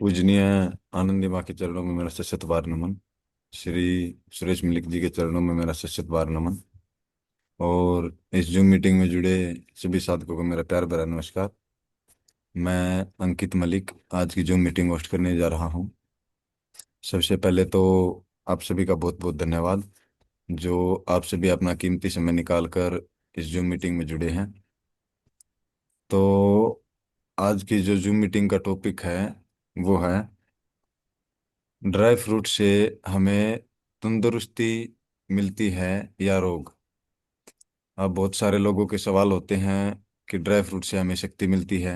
पूजनीय आनंदी माँ के चरणों में मेरा शत बार नमन। श्री सुरेश मलिक जी के चरणों में मेरा शत बार नमन। और इस जूम मीटिंग में जुड़े सभी साधकों को मेरा प्यार भरा नमस्कार। मैं अंकित मलिक आज की जूम मीटिंग होस्ट करने जा रहा हूँ। सबसे पहले तो आप सभी का बहुत बहुत धन्यवाद, जो आप सभी अपना कीमती समय निकाल कर इस जूम मीटिंग में जुड़े हैं। तो आज की जो जूम मीटिंग का टॉपिक है वो है ड्राई फ्रूट से हमें तंदुरुस्ती मिलती है या रोग। अब बहुत सारे लोगों के सवाल होते हैं कि ड्राई फ्रूट से हमें शक्ति मिलती है,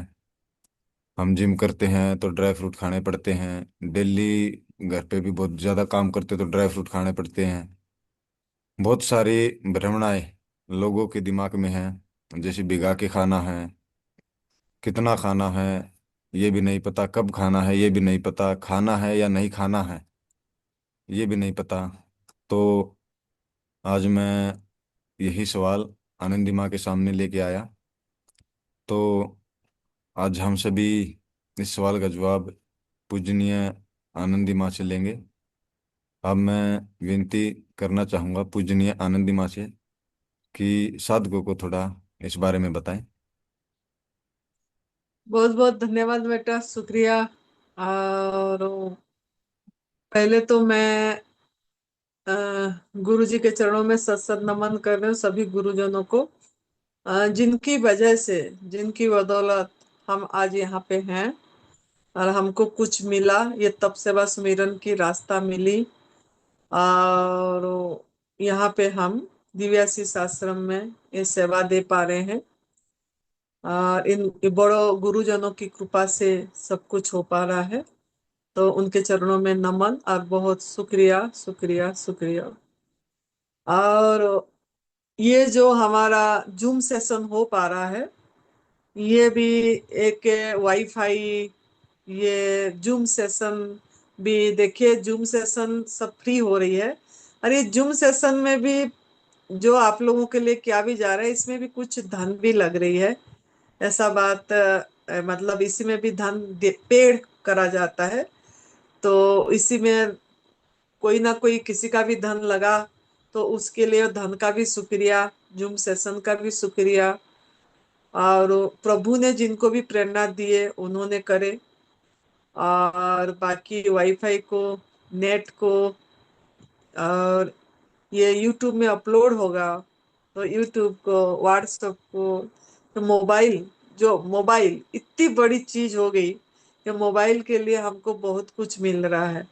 हम जिम करते हैं तो ड्राई फ्रूट खाने पड़ते हैं, डेली घर पे भी बहुत ज़्यादा काम करते तो ड्राई फ्रूट खाने पड़ते हैं। बहुत सारी भ्रमणाएं लोगों के दिमाग में हैं, जैसे भिगा के खाना है, कितना खाना है ये भी नहीं पता, कब खाना है ये भी नहीं पता, खाना है या नहीं खाना है ये भी नहीं पता। तो आज मैं यही सवाल आनंदी माँ के सामने लेके आया। तो आज हम सभी इस सवाल का जवाब पूजनीय आनंदी माँ से लेंगे। अब मैं विनती करना चाहूँगा पूजनीय आनंदी माँ से कि साधकों को थोड़ा इस बारे में बताएं। बहुत बहुत धन्यवाद बेटा, शुक्रिया। और पहले तो मैं गुरु जी के चरणों में सत सत नमन कर रही हूँ सभी गुरुजनों को, जिनकी वजह से, जिनकी बदौलत हम आज यहाँ पे हैं और हमको कुछ मिला, ये तप सेवा सुमिरन की रास्ता मिली। और यहाँ पे हम दिव्याशीष आश्रम में ये सेवा दे पा रहे हैं। और इन बड़ों गुरुजनों की कृपा से सब कुछ हो पा रहा है। तो उनके चरणों में नमन और बहुत शुक्रिया शुक्रिया शुक्रिया। और ये जो हमारा जूम सेशन हो पा रहा है, ये भी एक वाईफाई, ये जूम सेशन भी देखिए, जूम सेशन सब फ्री हो रही है। और ये जूम सेशन में भी जो आप लोगों के लिए क्या भी जा रहा है, इसमें भी कुछ धन भी लग रही है। ऐसा बात मतलब इसी में भी धन पेड़ करा जाता है। तो इसी में कोई ना कोई किसी का भी धन लगा, तो उसके लिए धन का भी शुक्रिया, जूम सेशन का भी शुक्रिया। और प्रभु ने जिनको भी प्रेरणा दिए उन्होंने करे। और बाकी वाईफाई को, नेट को, और ये यूट्यूब में अपलोड होगा, तो यूट्यूब को, व्हाट्सएप को, तो मोबाइल, जो मोबाइल इतनी बड़ी चीज हो गई कि मोबाइल के लिए हमको बहुत कुछ मिल रहा है।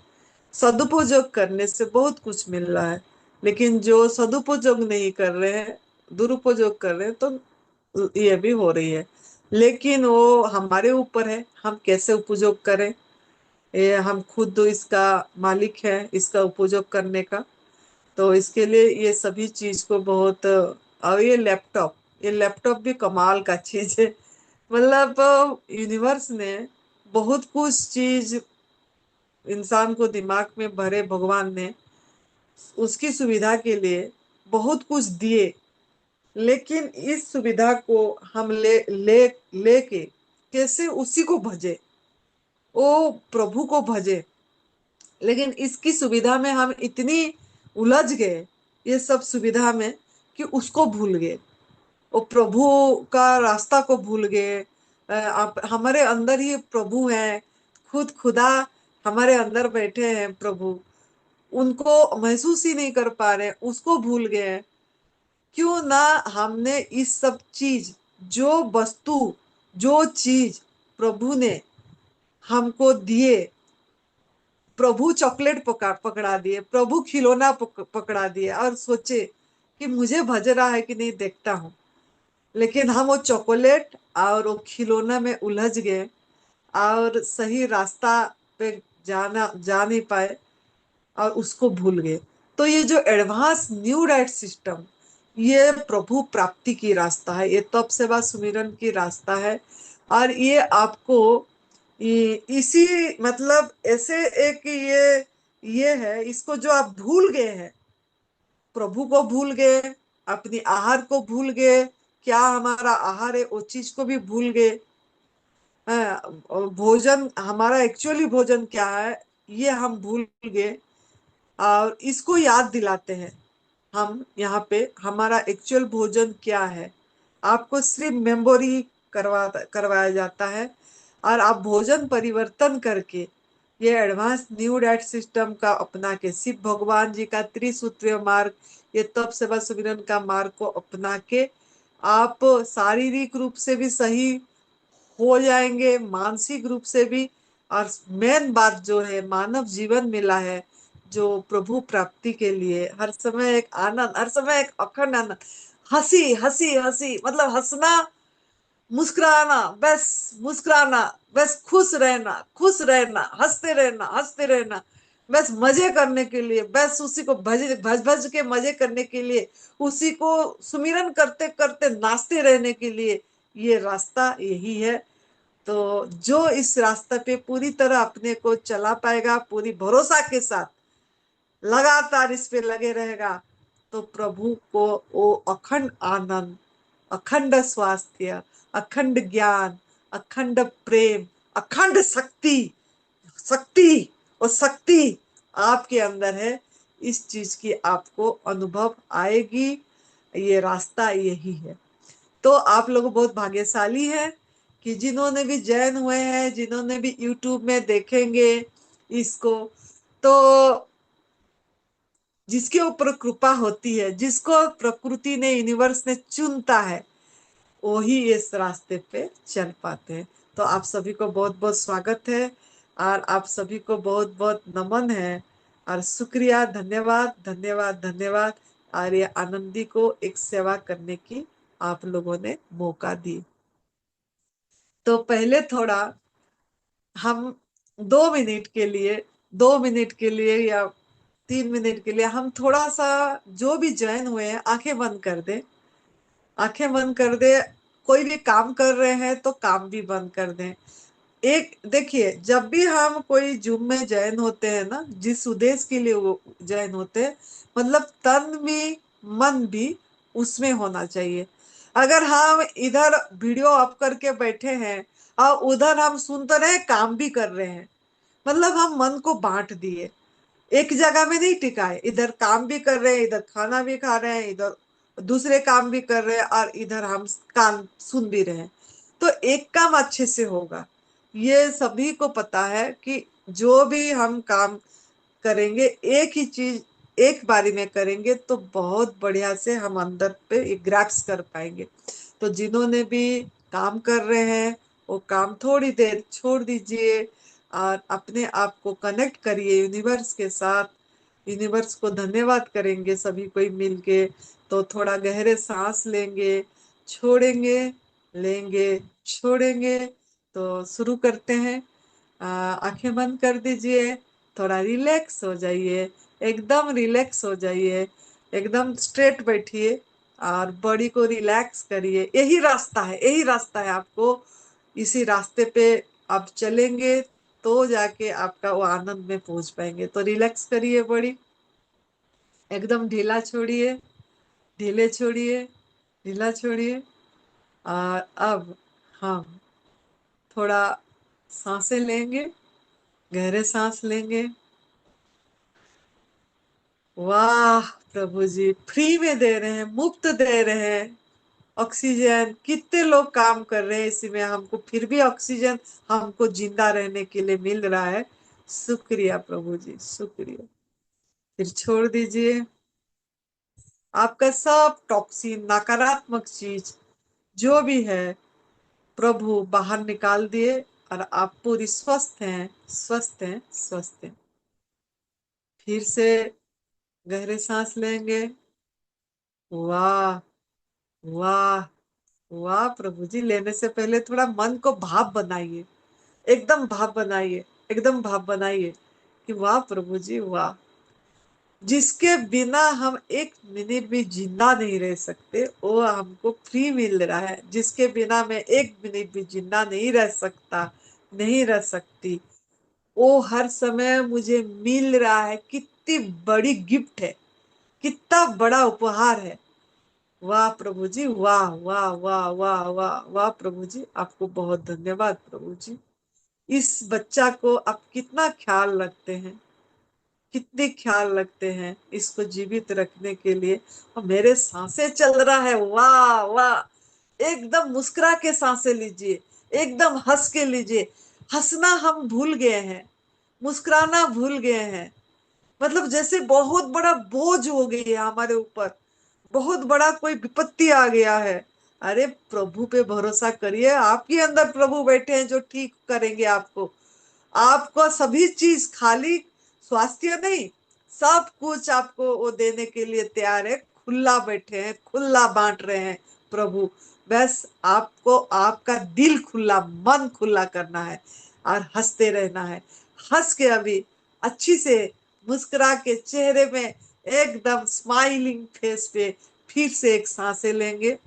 सदुपयोग करने से बहुत कुछ मिल रहा है। लेकिन जो सदुपयोग नहीं कर रहे हैं, दुरुपयोग कर रहे हैं, तो ये भी हो रही है। लेकिन वो हमारे ऊपर है, हम कैसे उपयोग करें। ये हम खुद इसका मालिक है, इसका उपयोग करने का। तो इसके लिए ये सभी चीज को बहुत, और ये लैपटॉप भी कमाल का चीज है। मतलब यूनिवर्स ने बहुत कुछ चीज इंसान को दिमाग में भरे, भगवान ने उसकी सुविधा के लिए बहुत कुछ दिए। लेकिन इस सुविधा को हम ले ले लेके कैसे उसी को भजे, वो प्रभु को भजे। लेकिन इसकी सुविधा में हम इतनी उलझ गए, ये सब सुविधा में, कि उसको भूल गए, वो प्रभु का रास्ता को भूल गए। आप हमारे अंदर ही प्रभु हैं, खुद खुदा हमारे अंदर बैठे हैं प्रभु, उनको महसूस ही नहीं कर पा रहे, उसको भूल गए हैं। क्यों ना हमने इस सब चीज, जो वस्तु, जो चीज प्रभु ने हमको दिए, प्रभु चॉकलेट पकड़ा दिए, प्रभु खिलौना पकड़ा दिए, और सोचे कि मुझे भज रहा है कि नहीं देखता हूँ। लेकिन हम वो चॉकलेट और वो खिलौना में उलझ गए और सही रास्ता पे जा नहीं पाए, और उसको भूल गए। तो ये जो एडवांस न्यू राइट सिस्टम, ये प्रभु प्राप्ति की रास्ता है, ये तप सेवा सुमिरन की रास्ता है। और ये आपको इसी, मतलब ऐसे एक ये है, इसको जो आप भूल गए हैं, प्रभु को भूल गए, अपनी आहार को भूल गए, क्या हमारा आहार है वो चीज को भी भूल गए। और भोजन, हमारा एक्चुअली भोजन क्या है, ये हम भूल गए। और इसको याद दिलाते हैं हम यहाँ पे, हमारा एक्चुअल भोजन क्या है। आपको सिर्फ मेमोरी करवाया जाता है। और आप भोजन परिवर्तन करके ये एडवांस न्यू डाइट सिस्टम का अपना के शिव भगवान जी का त्रिसूत्रीय मार्ग, ये तप सेवा सुमिरन का मार्ग को अपना के आप शारीरिक रूप से भी सही हो जाएंगे, मानसिक रूप से भी। और मेन बात जो है, मानव जीवन मिला है जो प्रभु प्राप्ति के लिए, हर समय एक आनंद, हर समय एक अखंड आनंद, हंसी हंसी हंसी, मतलब हंसना, मुस्कुराना, बस मुस्कुराना, बस खुश रहना, खुश रहना, हंसते रहना, हंसते रहना, बस मजे करने के लिए, बस उसी को भज भज भज के मजे करने के लिए, उसी को सुमिरन करते करते नाचते रहने के लिए, ये रास्ता यही है। तो जो इस रास्ते पे पूरी तरह अपने को चला पाएगा, पूरी भरोसा के साथ लगातार इस पे लगे रहेगा, तो प्रभु को वो अखंड आनंद, अखंड स्वास्थ्य, अखंड ज्ञान, अखंड प्रेम, अखंड शक्ति, शक्ति और शक्ति आपके अंदर है। इस चीज की आपको अनुभव आएगी। ये रास्ता यही है। तो आप लोग बहुत भाग्यशाली हैं कि जिन्होंने भी जैन हुए हैं, जिन्होंने भी यूट्यूब में देखेंगे इसको, तो जिसके ऊपर कृपा होती है, जिसको प्रकृति ने, यूनिवर्स ने चुनता है, वही इस रास्ते पे चल पाते हैं। तो आप सभी को बहुत बहुत स्वागत है, और आप सभी को बहुत बहुत नमन है, और शुक्रिया, धन्यवाद धन्यवाद धन्यवाद। और ये आनंदी को एक सेवा करने की आप लोगों ने मौका दी। तो पहले थोड़ा हम 2 मिनट के लिए, 2 मिनट के लिए या 3 मिनट के लिए हम थोड़ा सा, जो भी ज्वाइन हुए हैं, आंखें बंद कर दे, आंखें बंद कर दे। कोई भी काम कर रहे हैं तो काम भी बंद कर दें। एक देखिए, जब भी हम कोई जूम में ज्वाइन होते हैं ना, जिस उद्देश्य के लिए वो ज्वाइन होते हैं, मतलब तन भी मन भी उसमें होना चाहिए। अगर हम इधर वीडियो ऑफ करके बैठे हैं और उधर हम सुनते रहे, काम भी कर रहे हैं, मतलब हम मन को बांट दिए, एक जगह में नहीं टिकाए। इधर काम भी कर रहे हैं, इधर खाना भी खा रहे हैं, इधर दूसरे काम भी कर रहे हैं, और इधर हम काम सुन भी रहे हैं। तो एक काम अच्छे से होगा, ये सभी को पता है कि जो भी हम काम करेंगे, एक ही चीज एक बारी में करेंगे तो बहुत बढ़िया से हम अंदर पे ग्रैप्स कर पाएंगे। तो जिन्होंने भी काम कर रहे हैं, वो काम थोड़ी देर छोड़ दीजिए, और अपने आप को कनेक्ट करिए यूनिवर्स के साथ। यूनिवर्स को धन्यवाद करेंगे सभी कोई मिलके। तो थोड़ा गहरे सांस लेंगे, छोड़ेंगे, लेंगे, छोड़ेंगे। तो शुरू करते हैं। आंखें बंद कर दीजिए, थोड़ा रिलैक्स हो जाइए, एकदम रिलैक्स हो जाइए, एकदम स्ट्रेट बैठिए, और बॉडी को रिलैक्स करिए। यही रास्ता है, यही रास्ता है। आपको इसी रास्ते पे आप चलेंगे तो जाके आपका वो आनंद में पहुंच पाएंगे। तो रिलैक्स करिए बॉडी, एकदम ढीला छोड़िए, ढीले छोड़िए, ढीला छोड़िए। और अब हम थोड़ा सांसें लेंगे, गहरे सांस लेंगे। वाह प्रभु जी, फ्री में दे रहे हैं, मुफ्त दे रहे हैं ऑक्सीजन। कितने लोग काम कर रहे हैं इसी में, हमको फिर भी ऑक्सीजन हमको जिंदा रहने के लिए मिल रहा है। शुक्रिया प्रभु जी, शुक्रिया। फिर छोड़ दीजिए, आपका सब टॉक्सिन, नकारात्मक चीज जो भी है, प्रभु बाहर निकाल दिए, और आप पूरी स्वस्थ हैं, स्वस्थ हैं, स्वस्थ हैं। फिर से गहरे सांस लेंगे। वाह, वाह, वाह प्रभु जी। लेने से पहले थोड़ा मन को भाव बनाइए, एकदम भाव बनाइए, एकदम भाव बनाइए कि वाह प्रभु जी, वाह, जिसके बिना हम 1 मिनट भी जिंदा नहीं रह सकते, वो हमको फ्री मिल रहा है। जिसके बिना मैं 1 मिनट भी जिंदा नहीं रह सकता, नहीं रह सकती, वो हर समय मुझे मिल रहा है। कितनी बड़ी गिफ्ट है, कितना बड़ा उपहार है। वाह प्रभु जी, वाह वाह वाह वाह वाह वाह प्रभु जी, आपको बहुत धन्यवाद प्रभु जी। इस बच्चा को आप कितना ख्याल रखते हैं, कितने ख्याल रखते हैं इसको जीवित रखने के लिए। और मेरे सांसें चल रहा है, वाह वाह, एकदम मुस्कुरा के सांसें लीजिए, एकदम हंस के लीजिए। हंसना हम भूल गए हैं, मुस्कुराना भूल गए हैं। मतलब जैसे बहुत बड़ा बोझ हो गई है हमारे ऊपर, बहुत बड़ा कोई विपत्ति आ गया है। अरे प्रभु पे भरोसा करिए, आपके अंदर प्रभु बैठे हैं जो ठीक करेंगे आपको। आपको सभी चीज, खाली स्वास्थ्य नहीं, सब कुछ आपको वो देने के लिए तैयार है, खुला बैठे हैं, खुला बांट रहे हैं प्रभु। बस आपको आपका दिल खुला, मन खुला करना है और हंसते रहना है। हंस के अभी अच्छी से मुस्कुरा के चेहरे में एकदम स्माइलिंग फेस पे फिर से एक सांसें लेंगे।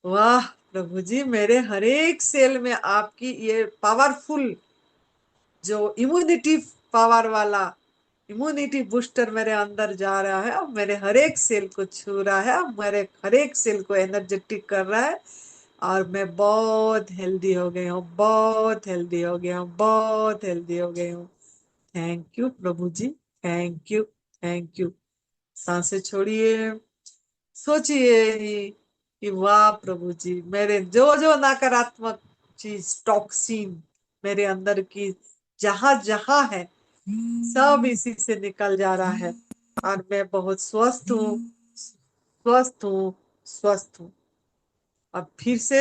वाह प्रभु जी, मेरे हर एक सेल में आपकी ये पावरफुल जो इम्यूनिटी पावर वाला इम्यूनिटी बूस्टर मेरे अंदर जा रहा है, अब मेरे हर एक सेल को छू रहा है, अब मेरे हर एक सेल को एनर्जेटिक कर रहा है। और मैं बहुत हेल्दी हो गई हूँ, बहुत हेल्दी हो गया हूँ, बहुत हेल्दी हो गई हूँ। थैंक यू प्रभु जी, थैंक यू, थैंक यू। सांसें छोड़िए, सोचिए ही कि वाह प्रभु जी, मेरे जो जो नकारात्मक चीज, टॉक्सिन मेरे अंदर की जहां जहां है, सब इसी से निकल जा रहा है। और मैं बहुत स्वस्थ हूँ, स्वस्थ हूँ, स्वस्थ हूँ। अब फिर से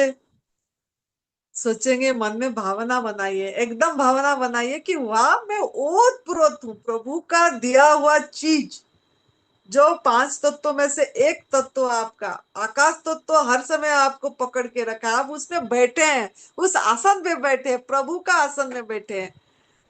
सोचेंगे, मन में भावना बनाइए, एकदम भावना बनाइए कि वाह, मैं ओत प्रोत हूँ प्रभु का दिया हुआ चीज। जो पांच तत्वों में से एक तत्व आपका आकाश तत्व हर समय आपको पकड़ के रखा है, आप उसमें बैठे हैं, उस आसन पे बैठे हैं, प्रभु का आसन में बैठे हैं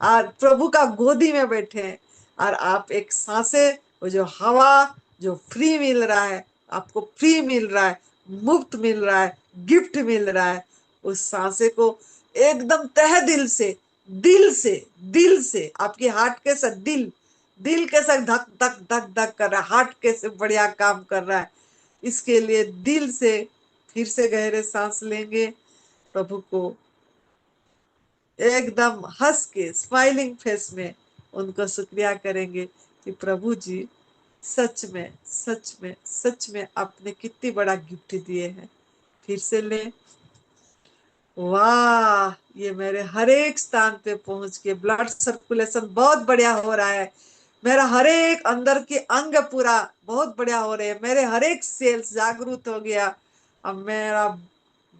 और प्रभु का गोदी में बैठे हैं। और आप एक सांसे, वो जो हवा जो फ्री मिल रहा है, आपको फ्री मिल रहा है, मुफ्त मिल रहा है, गिफ्ट मिल रहा है, उस सांसे को एकदम तहे दिल से, दिल से, दिल से आपकी हार्ट के साथ, दिल के साथ धक धक धक धक कर रहा है, हार्ट कैसे बढ़िया काम कर रहा है, इसके लिए दिल से फिर से गहरे सांस लेंगे। प्रभु को एकदम हंस के स्माइलिंग फेस में उनको शुक्रिया करेंगे कि प्रभु जी, सच में सच में सच में आपने कितनी बड़ा गिफ्ट दिए हैं। फिर से ले, वाह, ये मेरे हर एक स्थान पे पहुंच के ब्लड सर्कुलेशन बहुत बढ़िया हो रहा है। मेरा हर एक अंदर के अंग पूरा बहुत बढ़िया हो रहे हैं, मेरे हर एक सेल्स जागरूक हो गया। अब मेरा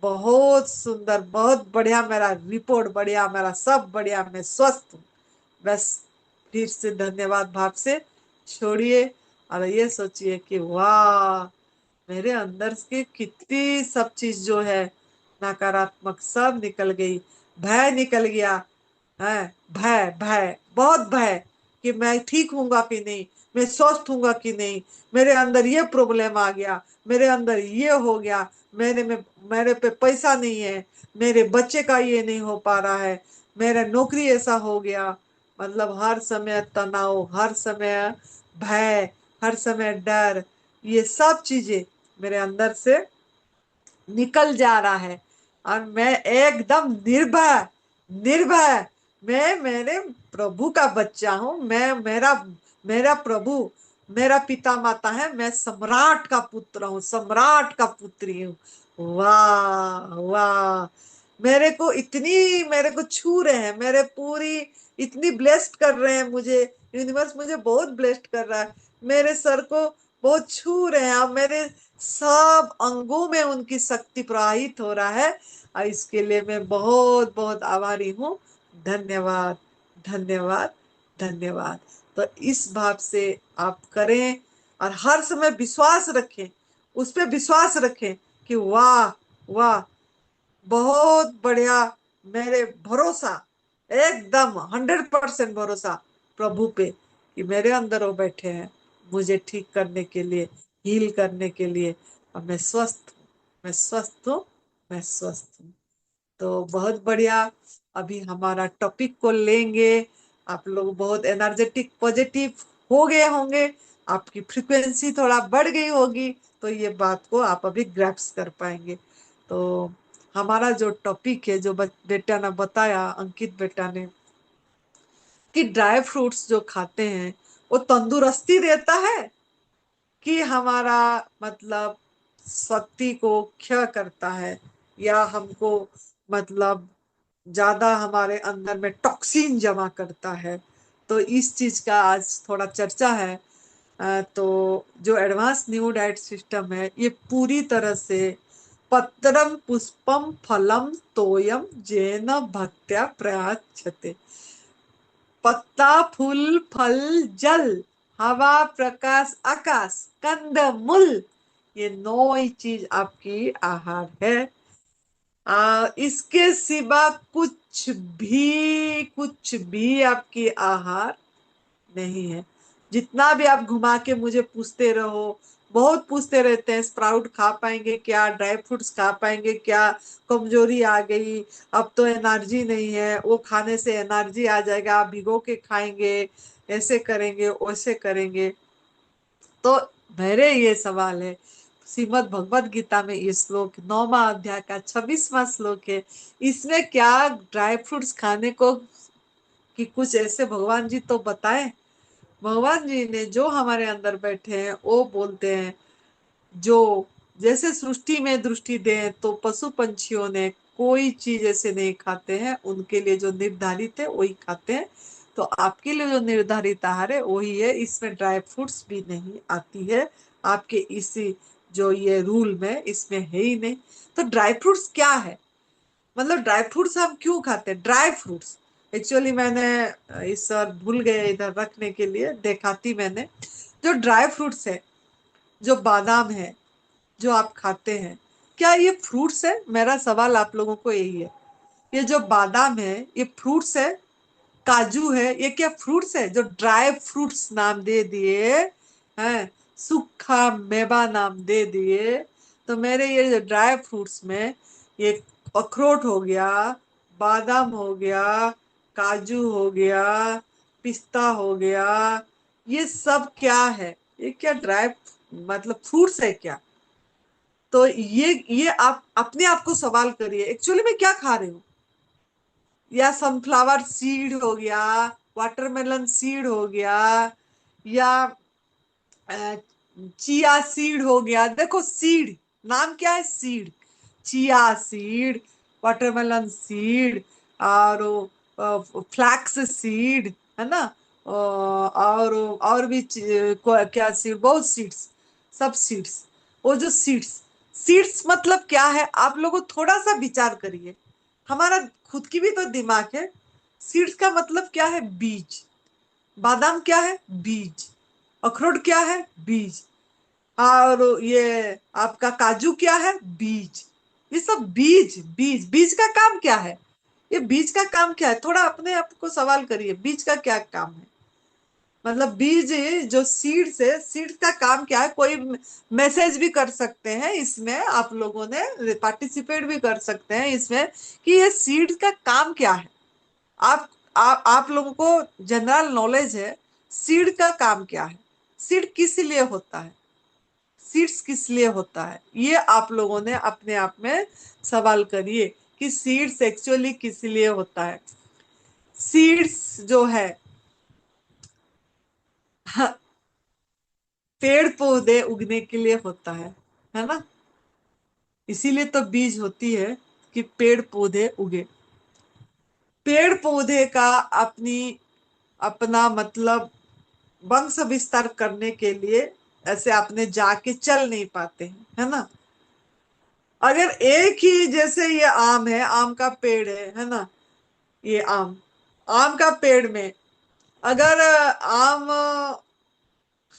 बहुत सुंदर, बहुत बढ़िया, मेरा रिपोर्ट बढ़िया, मेरा सब बढ़िया, मैं स्वस्थ हूँ। बस फिर से धन्यवाद भाव से छोड़िए और ये सोचिए कि वाह, मेरे अंदर की कितनी सब चीज जो है नकारात्मक सब निकल गई, भय निकल गया है। भय, भय, बहुत भय कि मैं ठीक हूंगा कि नहीं, मैं स्वस्थ हूंगा कि नहीं, मेरे अंदर ये प्रॉब्लम आ गया, मेरे अंदर ये हो गया, मेरे पे पैसा नहीं है, मेरे बच्चे का ये नहीं हो पा रहा है, मेरा नौकरी ऐसा हो गया। मतलब हर समय तनाव, हर समय भय, हर समय डर, ये सब चीजें मेरे अंदर से निकल जा रहा है। और मैं एकदम निर्भय, निर्भय, मैं मेरे प्रभु का बच्चा हूँ, मैं मेरा मेरा प्रभु मेरा पिता माता है, मैं सम्राट का पुत्र हूँ, सम्राट का पुत्री हूँ। वाह वाह, मेरे को छू रहे हैं, मेरे पूरी इतनी ब्लेस्ड कर रहे हैं मुझे, यूनिवर्स मुझे बहुत ब्लेस्ड कर रहा है, मेरे सर को बहुत छू रहे हैं, अब मेरे सब अंगों में उनकी शक्ति प्रवाहित हो रहा है। और इसके लिए मैं बहुत बहुत आभारी हूँ। धन्यवाद, धन्यवाद, धन्यवाद। तो इस भाव से आप करें और हर समय विश्वास रखें, उस पर विश्वास रखें कि वाह वाह, बहुत बढ़िया, मेरे भरोसा, एकदम 100% भरोसा प्रभु पे कि मेरे अंदर वो बैठे हैं मुझे ठीक करने के लिए, हील करने के लिए। और मैं स्वस्थ हूँ, मैं स्वस्थ हूँ, मैं स्वस्थ हूँ। तो बहुत बढ़िया, अभी हमारा टॉपिक को लेंगे। आप लोग बहुत एनर्जेटिक, पॉजिटिव हो गए होंगे। आपकी फ्रीक्वेंसी थोड़ा बढ़ गई होगी, तो ये बात को आप अभी ग्रैप्स कर पाएंगे। तो हमारा जो टॉपिक है, जो बेटा ने बताया, अंकित बेटा ने, कि ड्राई फ्रूट्स जो खाते हैं वो तंदुरुस्ती देता है कि हमारा मतलब शक्ति को क्षय करता है, या हमको मतलब ज्यादा हमारे अंदर में टॉक्सिन जमा करता है। तो इस चीज का आज थोड़ा चर्चा है। तो जो एडवांस न्यू डाइट सिस्टम है, ये पूरी तरह से पत्रम पुष्पम फलम तोयम जेन भक्त्या प्रयाच्छते। पत्ता, फूल, फल, जल, हवा, प्रकाश, आकाश, कंद, मूल, ये नौ ही चीज आपकी आहार है। इसके सिवा कुछ भी आपकी आहार नहीं है। जितना भी आप घुमा के मुझे पूछते रहो, बहुत पूछते रहते हैं, स्प्राउट खा पाएंगे क्या, ड्राई फ्रूट्स खा पाएंगे क्या, कमजोरी आ गई, अब तो एनर्जी नहीं है, वो खाने से एनर्जी आ जाएगा, आप भिगो के खाएंगे, ऐसे करेंगे वैसे करेंगे। तो मेरे ये सवाल है, श्रीमद् भगवत गीता में ये श्लोक 9वां अध्याय का 26वां श्लोक है, इसमें क्या ड्राई फ्रूट्स खाने को कि कुछ ऐसे भगवान जी तो बताए। भगवान जी ने जो हमारे अंदर बैठे हैं वो बोलते हैं, जो जैसे सृष्टि में दृष्टि दें तो पशु पंछियों ने कोई चीज ऐसे नहीं खाते हैं, उनके लिए जो निर्धारित है वही खाते हैं। तो आपके लिए जो निर्धारित आहार है वही है, इसमें ड्राई फ्रूट्स भी नहीं आती है आपके इसी जो ये रूल में, इसमें है ही नहीं। तो ड्राई फ्रूट्स क्या है, मतलब ड्राई फ्रूट्स हम क्यों खाते हैं? ड्राई फ्रूट्स एक्चुअली मैंने इस सर भूल गए इधर रखने के लिए, देखाती मैंने। जो ड्राई फ्रूट्स है, जो बादाम है, जो आप खाते हैं, क्या ये फ्रूट्स है? मेरा सवाल आप लोगों को यही है। ये जो बादाम है ये फ्रूट्स है? काजू है, ये क्या फ्रूट्स है? जो ड्राई फ्रूट्स नाम दे दिए हैं, सूखा मेवा नाम दे दिए। तो मेरे ये जो ड्राई फ्रूट्स में ये अखरोट हो गया, बादाम हो गया, काजू हो गया, पिस्ता हो गया, ये सब क्या है? ये क्या ड्राई मतलब फ्रूट्स है क्या? तो ये आप अपने आप को सवाल करिए, एक्चुअली मैं क्या खा रही हूँ? या सनफ्लावर सीड हो गया, वाटरमेलन सीड हो गया, या चिया सीड हो गया। देखो सीड, नाम क्या है? Seed, chia seed, watermelon seed, और फ्लैक्स सीड, है ना? और भी क्या सीड, बहुत सीड्स, सब सीड्स। वो जो सीड्स, सीड्स मतलब क्या है? आप लोगों थोड़ा सा विचार करिए, हमारा खुद की भी तो दिमाग है। सीड्स का मतलब क्या है? बीज। बादाम क्या है? बीज। अखरोट क्या है? बीज। और ये आपका काजू क्या है? बीज। ये सब बीज, बीज, बीज का काम क्या है? ये बीज का काम क्या है? थोड़ा अपने आप को सवाल करिए, बीज का क्या काम है? मतलब बीज, जो सीड्स है, सीड्स का काम क्या है? कोई मैसेज भी कर सकते हैं इसमें, आप लोगों ने पार्टिसिपेट भी कर सकते हैं इसमें, कि ये सीड्स का काम क्या है। आप आप लोगों को जनरल नॉलेज है सीड का काम क्या है, सीड किस लिए होता है, सीड्स किस लिए होता है, ये आप लोगों ने अपने आप में सवाल करिए कि सीड्स एक्चुअली किस लिए होता है। सीड्स जो है, हाँ, पेड़ पौधे उगने के लिए होता है ना? इसीलिए तो बीज होती है कि पेड़ पौधे उगे। पेड़ पौधे का अपनी अपना मतलब वंश विस्तार करने के लिए ऐसे अपने जाके चल नहीं पाते हैं, है ना? अगर एक ही, जैसे ये आम है, आम का पेड़ है ना? ये आम, आम का पेड़ में अगर आम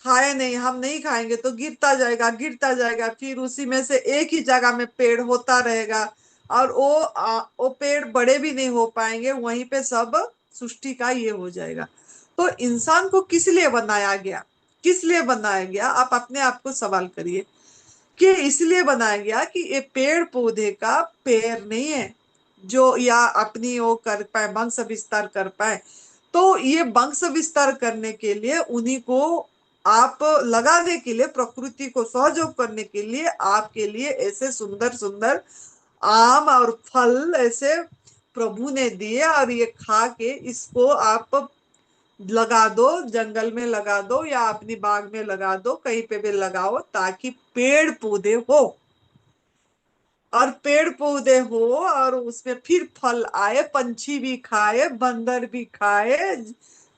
खाए नहीं, हम नहीं खाएंगे तो गिरता जाएगा, गिरता जाएगा, फिर उसी में से एक ही जगह में पेड़ होता रहेगा, और वो पेड़ बड़े भी नहीं हो पाएंगे, वहीं पे सब सृष्टि का ये हो जाएगा। तो इंसान को किस लिए बनाया गया? किस लिए बनाया गया? आप अपने आप को सवाल करिए कि इसलिए बनाया गया कि ये पेड़ पौधे का पेड़ नहीं है जो या अपनी वो कर पाए, वंश विस्तार कर पाए। तो ये वंश विस्तार करने के लिए उन्हीं को आप लगाने के लिए, प्रकृति को सहयोग करने के लिए आपके लिए ऐसे सुंदर सुंदर आम और फल ऐसे प्रभु ने दिए, और ये खा के इसको आप लगा दो, जंगल में लगा दो या अपनी बाग में लगा दो, कहीं पे भी लगाओ, ताकि पेड़ पौधे हो, और पेड़ पौधे हो और उसमें फिर फल आए, पंछी भी खाए, बंदर भी खाए,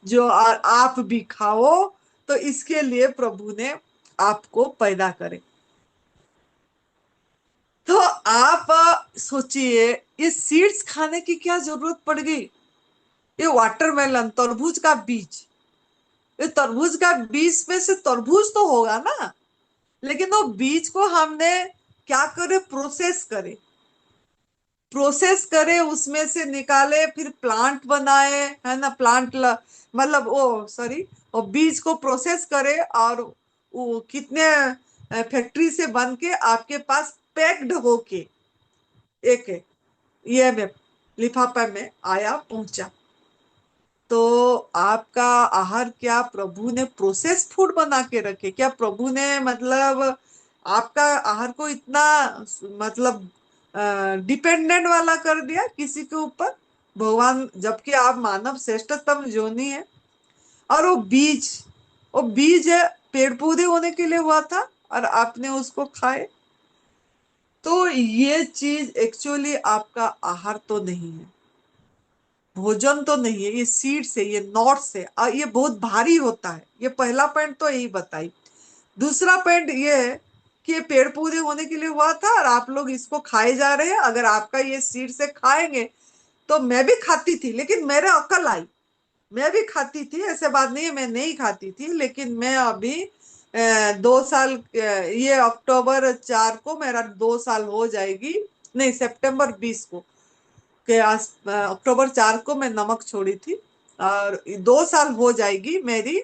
जो और आप भी खाओ। तो इसके लिए प्रभु ने आपको पैदा करे। तो आप सोचिए, ये सीड्स खाने की क्या जरूरत पड़ गई? ये वाटरमेलन, तरबूज का बीज, ये तरबूज का बीज में से तरबूज तो होगा ना, लेकिन वो बीज को हमने क्या करे, प्रोसेस करे, उसमें से निकाले, फिर प्लांट बनाए, है ना, मतलब वो सॉरी, वो बीज को प्रोसेस करे, और वो कितने फैक्ट्री से बन के आपके पास पैक्ड होके एक ये में लिफाफा में आया, पहुंचा। तो आपका आहार क्या प्रभु ने प्रोसेस फूड बना के रखे? क्या प्रभु ने मतलब आपका आहार को इतना मतलब डिपेंडेंट वाला कर दिया किसी के ऊपर? भगवान, जबकि आप मानव श्रेष्ठतम योनि है, और वो बीज है, पेड़ पौधे होने के लिए हुआ था, और आपने उसको खाए। तो ये चीज एक्चुअली आपका आहार तो नहीं है, भोजन तो नहीं है, ये सीड्स है, ये नॉट्स है, और ये बहुत भारी होता है। ये पहला पॉइंट तो यही बताई। दूसरा पॉइंट ये है कि ये पेड़ पौधे होने के लिए हुआ था, और आप लोग इसको खाए जा रहे हैं। अगर आपका ये सीड से खाएंगे, तो मैं भी खाती थी, लेकिन मेरे अकल आई, मैं भी खाती थी, ऐसे बात नहीं है मैं नहीं खाती थी, लेकिन मैं अभी 2 साल, ये अक्टूबर 4 को मेरा 2 साल हो जाएगी, नहीं, सितंबर 20 को के अक्टूबर 4 को मैं नमक छोड़ी थी, और 2 साल हो जाएगी मेरी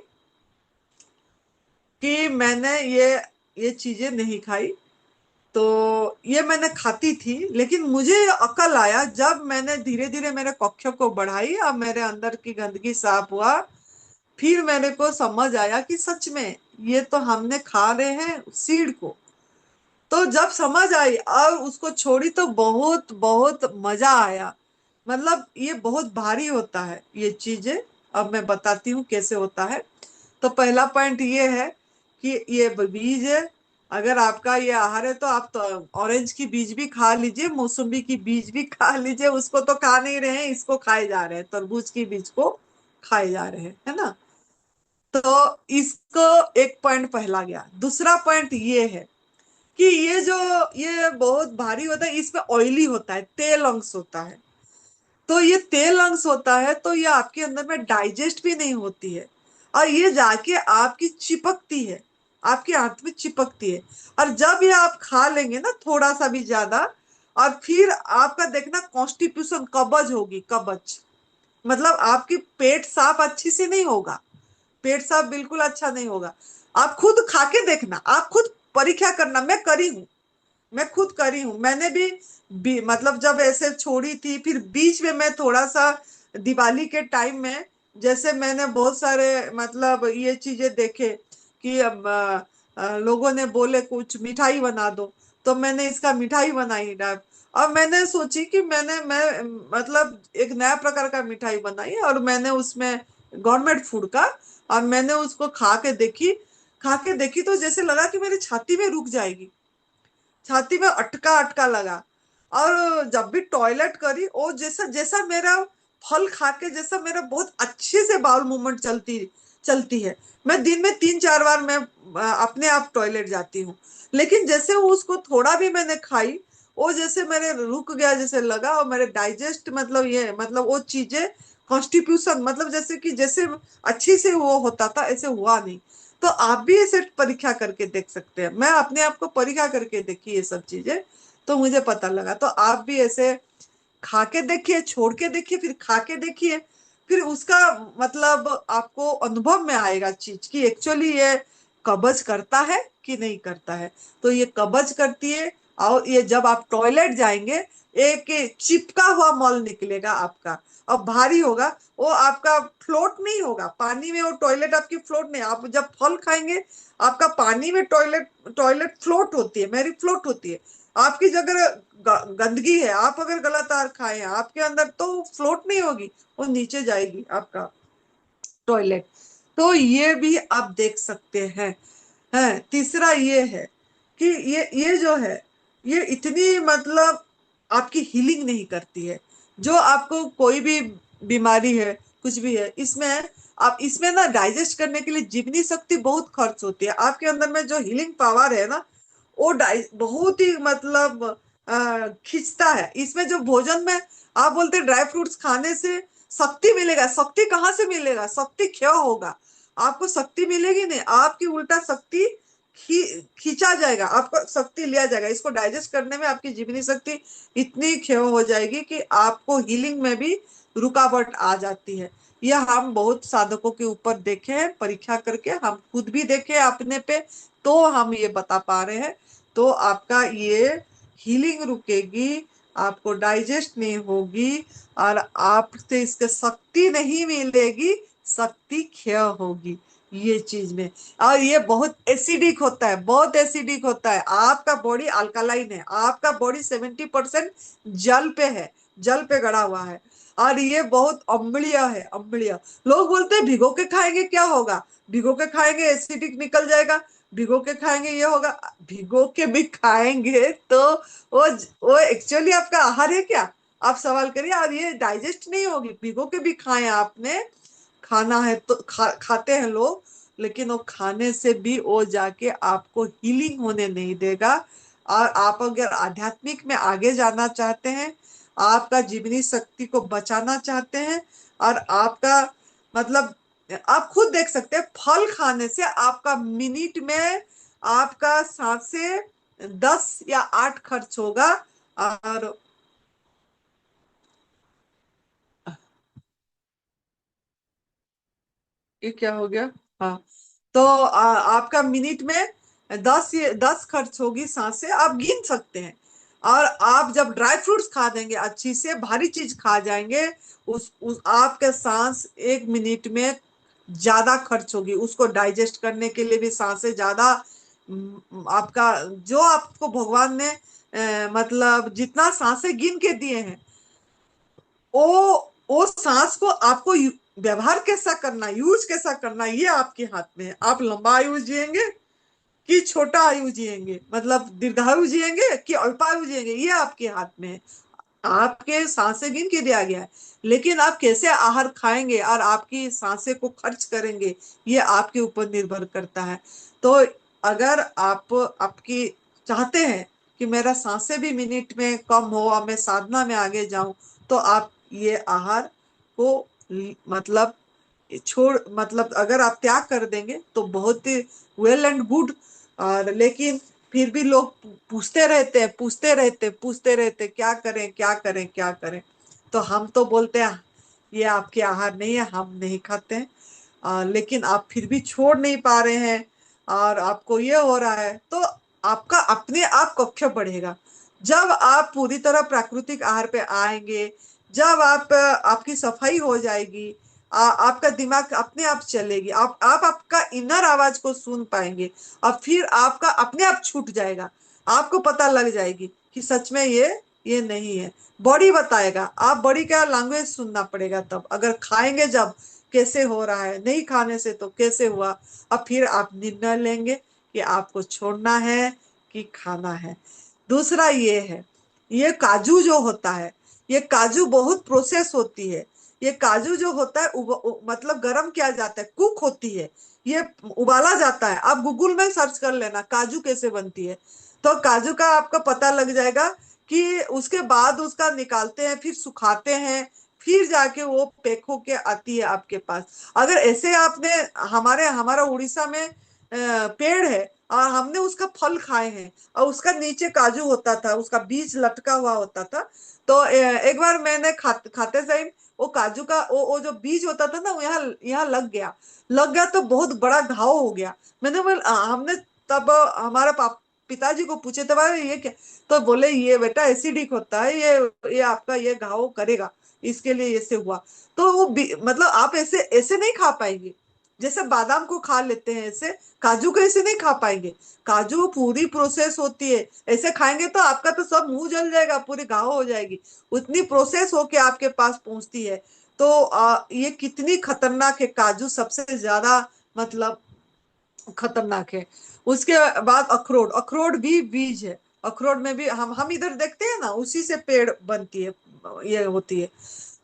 कि मैंने ये चीजें नहीं खाई। तो ये मैंने खाती थी, लेकिन मुझे अकल आया जब मैंने धीरे धीरे मेरे कक्ष को बढ़ाई और मेरे अंदर की गंदगी साफ हुआ। फिर मेरे को समझ आया कि सच में ये तो हमने खा रहे हैं सीड को। तो जब समझ आई और उसको छोड़ी, तो बहुत बहुत मजा आया। मतलब ये बहुत भारी होता है ये चीजें। अब मैं बताती हूँ कैसे होता है। तो पहला पॉइंट ये है कि ये बीज है। अगर आपका ये आहार है, तो आप तो ऑरेंज की बीज भी खा लीजिए, मौसम्बी की बीज भी खा लीजिए, उसको तो खा नहीं रहे हैं, इसको खाए जा रहे हैं, तरबूज की बीज को खाए जा रहे हैं, है ना। तो इसको एक पॉइंट पहला गया। दूसरा पॉइंट ये है कि ये बहुत भारी होता है, इसमें ऑयली होता है, तेल अंश होता है। तो ये तेल अंश होता है, तो ये आपके अंदर में डाइजेस्ट भी नहीं होती है, और ये जाके आपकी चिपकती है, आपके हाथ में चिपकती है। और जब ये आप खा लेंगे ना थोड़ा सा भी ज्यादा, और फिर आपका देखना कॉन्स्टिट्यूशन, कब्ज होगी, कब्ज मतलब आपकी पेट साफ अच्छी से नहीं होगा, पेट साफ बिल्कुल अच्छा नहीं होगा। आप खुद खा के देखना, आप खुद परीक्षा करना। मैं खुद करी हूँ, मैंने भी मतलब जब ऐसे छोड़ी थी, फिर बीच में मैं थोड़ा सा दिवाली के टाइम में, जैसे मैंने बहुत सारे मतलब ये चीजें देखे कि अब लोगों ने बोले कुछ मिठाई बना दो, तो मैंने इसका मिठाई बनाई ना। और मैंने सोची कि मैं मतलब एक नया प्रकार का मिठाई बनाई, और मैंने उसमें गवर्नमेंट फूड का, और मैंने उसको खा के देखी तो जैसे लगा कि मेरी छाती में रुक जाएगी, छाती में अटका अटका लगा। और जब भी टॉयलेट करी, वो जैसा जैसा मेरा फल खा के जैसा मेरा बहुत अच्छे से बाउल मूवमेंट चलती चलती है। मैं दिन में 3-4 बार मैं अपने आप टॉयलेट जाती हूँ। लेकिन जैसे वो उसको थोड़ा भी मैंने खाई, वो जैसे मेरे रुक गया जैसे लगा, और मेरे डाइजेस्ट मतलब ये मतलब वो चीजें कॉन्स्टिट्यूशन मतलब जैसे अच्छी से वो होता था, ऐसे हुआ नहीं। तो आप भी ऐसे परीक्षा करके देख सकते हैं। मैं अपने आप को परीक्षा करके देखी ये सब चीजें, तो मुझे पता लगा। तो आप भी ऐसे खा के देखिए, छोड़ के देखिए, फिर खा के देखिए, फिर उसका मतलब आपको अनुभव में आएगा चीज की एक्चुअली ये कब्ज करता है कि नहीं करता है। तो ये कब्ज करती है, और ये जब आप टॉयलेट जाएंगे, एक चिपका हुआ मल निकलेगा आपका, और भारी होगा, वो आपका फ्लोट नहीं होगा पानी में, वो टॉयलेट आपकी फ्लोट नहीं। आप जब फल खाएंगे, आपका पानी में टॉयलेट टॉयलेट फ्लोट होती है, मेरी फ्लोट होती है। आपकी जगह गंदगी है, आप अगर गलत आहार खाए हैं आपके अंदर, तो फ्लोट नहीं होगी, वो नीचे जाएगी आपका टॉयलेट। तो ये भी आप देख सकते हैं। है तीसरा ये है कि ये जो है, ये इतनी मतलब आपकी हीलिंग नहीं करती है। जो आपको कोई भी बीमारी है, कुछ भी है, इसमें आप इसमें ना डाइजेस्ट करने के लिए जीवनी शक्ति बहुत खर्च होती है। आपके अंदर में जो हीलिंग पावर है ना, वो बहुत ही मतलब खींचता है। इसमें जो भोजन में आप बोलते हैं ड्राई फ्रूट्स खाने से शक्ति मिलेगा, शक्ति कहाँ से मिलेगा? शक्ति क्षय होगा, आपको शक्ति मिलेगी नहीं, आपकी उल्टा शक्ति खींचा जाएगा, आपको शक्ति लिया जाएगा। इसको डाइजेस्ट करने में आपकी जीवनी शक्ति इतनी क्षय हो जाएगी कि आपको हीलिंग में भी रुकावट आ जाती है। यह हम बहुत साधकों के ऊपर देखे हैं, परीक्षा करके हम खुद भी देखे अपने पे, तो हम ये बता पा रहे हैं। तो आपका ये हीलिंग रुकेगी, आपको डाइजेस्ट नहीं होगी, और आपसे इसके शक्ति नहीं मिलेगी, शक्ति क्षय होगी ये चीज में। और ये बहुत एसिडिक होता है, बहुत एसिडिक होता है। आपका बॉडी अल्कालाइन है, आपका बॉडी 70% जल पे है, जल पे गड़ा हुआ है, और ये बहुत अम्लीय है, अम्लीय। लोग बोलते हैं भिगो के खाएंगे क्या होगा, भिगो के खाएंगे एसिडिक निकल जाएगा, भिगो के खाएंगे ये होगा। भिगो के भी खाएंगे तो वो एक्चुअली आपका आहार है क्या? आप सवाल करिए। और ये डाइजेस्ट नहीं होगी, भिगो के भी खाए आपने, खाना है तो खाते हैं लोग, लेकिन वो खाने से भी वो जाके आपको हीलिंग होने नहीं देगा। और आप अगर आध्यात्मिक में आगे जाना चाहते हैं, आपका जीवनी शक्ति को बचाना चाहते हैं, और आपका मतलब आप खुद देख सकते हैं, फल खाने से आपका मिनट में आपका 7 से 10 या 8 खर्च होगा। और ये क्या हो गया? हाँ, तो आपका मिनट में 10 खर्च होगी सांसें, आप गिन सकते हैं। और आप जब ड्राई फ्रूट्स खा देंगे, अच्छी से भारी चीज खा जाएंगे, उस आपके सांस 1 मिनट में ज्यादा खर्च होगी, उसको डाइजेस्ट करने के लिए भी सांसें ज्यादा। आपका जो आपको भगवान ने मतलब जितना सांसें गिन के दिए हैं, वो सांस को आपको व्यवहार कैसा करना, यूज कैसा करना, ये आपके हाथ में है। आप लंबा आयु जिएंगे कि छोटा आयु जिएंगे, मतलब दीर्घायु जिएंगे कि अल्पायु जिएंगे, ये आपके हाथ में है। आपके सांसें गिन के दिया गया है, लेकिन आप कैसे आहार खाएंगे और आपकी सांसें को खर्च करेंगे, ये आपके ऊपर निर्भर करता है। तो अगर आप आपकी चाहते हैं कि मेरा सांसें भी मिनट में कम हो और मैं साधना में आगे जाऊं, तो आप ये आहार को मतलब छोड़, मतलब अगर आप त्याग कर देंगे तो बहुत वेल एंड गुड। और लेकिन फिर भी लोग पूछते रहते हैं, पूछते रहते, पूछते रहते, क्या करें, क्या करें, क्या करें। तो हम तो बोलते हैं ये आपके आहार नहीं है, हम नहीं खाते हैं। लेकिन आप फिर भी छोड़ नहीं पा रहे हैं, और आपको ये हो रहा है, तो आपका अपने आप कक्ष बढ़ेगा। जब आप पूरी तरह प्राकृतिक आहार पे आएंगे, जब आपकी सफाई हो जाएगी, आपका दिमाग अपने आप चलेगी, आप आपका इनर आवाज को सुन पाएंगे, और फिर आपका अपने आप छूट जाएगा। आपको पता लग जाएगी कि सच में ये नहीं है। बॉडी बताएगा, आप बॉडी का लैंग्वेज सुनना पड़ेगा। तब अगर खाएंगे जब कैसे हो रहा है, नहीं खाने से तो कैसे हुआ, अब फिर आप निर्णय लेंगे कि आपको छोड़ना है कि खाना है। दूसरा ये है, ये काजू जो होता है, ये काजू बहुत प्रोसेस होती है। ये काजू जो होता है मतलब गरम किया जाता है, कुक होती है, ये उबाला जाता है। आप गूगल में सर्च कर लेना काजू कैसे बनती है, तो काजू का आपको पता लग जाएगा कि उसके बाद उसका निकालते हैं, फिर सुखाते हैं, फिर जाके वो पैक होके आती है आपके पास। अगर ऐसे आपने हमारा उड़ीसा में पेड़ है, और हमने उसका फल खाए हैं, और उसका नीचे काजू होता था, उसका बीज लटका हुआ होता था। तो एक बार मैंने खाते टाइम वो काजू का वो जो बीज होता था ना, वो यहाँ यहाँ लग गया तो बहुत बड़ा घाव हो गया। मैंने बोल हमने तब हमारा पिताजी को पूछे तो बोले ये क्या, तो बोले ये बेटा एसिडिक होता है, ये आपका ये घाव करेगा, इसके लिए ऐसे हुआ। तो वो मतलब आप ऐसे ऐसे नहीं खा पाएंगे, जैसे बादाम को खा लेते हैं ऐसे काजू को ऐसे नहीं खा पाएंगे। काजू पूरी प्रोसेस होती है, ऐसे खाएंगे तो आपका तो सब मुंह जल जाएगा, पूरी घाव हो जाएगी, उतनी प्रोसेस होके आपके पास पहुंचती है। तो ये कितनी खतरनाक है, काजू सबसे ज्यादा मतलब खतरनाक है। उसके बाद अखरोट, अखरोट भी बीज है, अखरोट में भी हम इधर देखते हैं ना, उसी से पेड़ बनती है, ये होती है।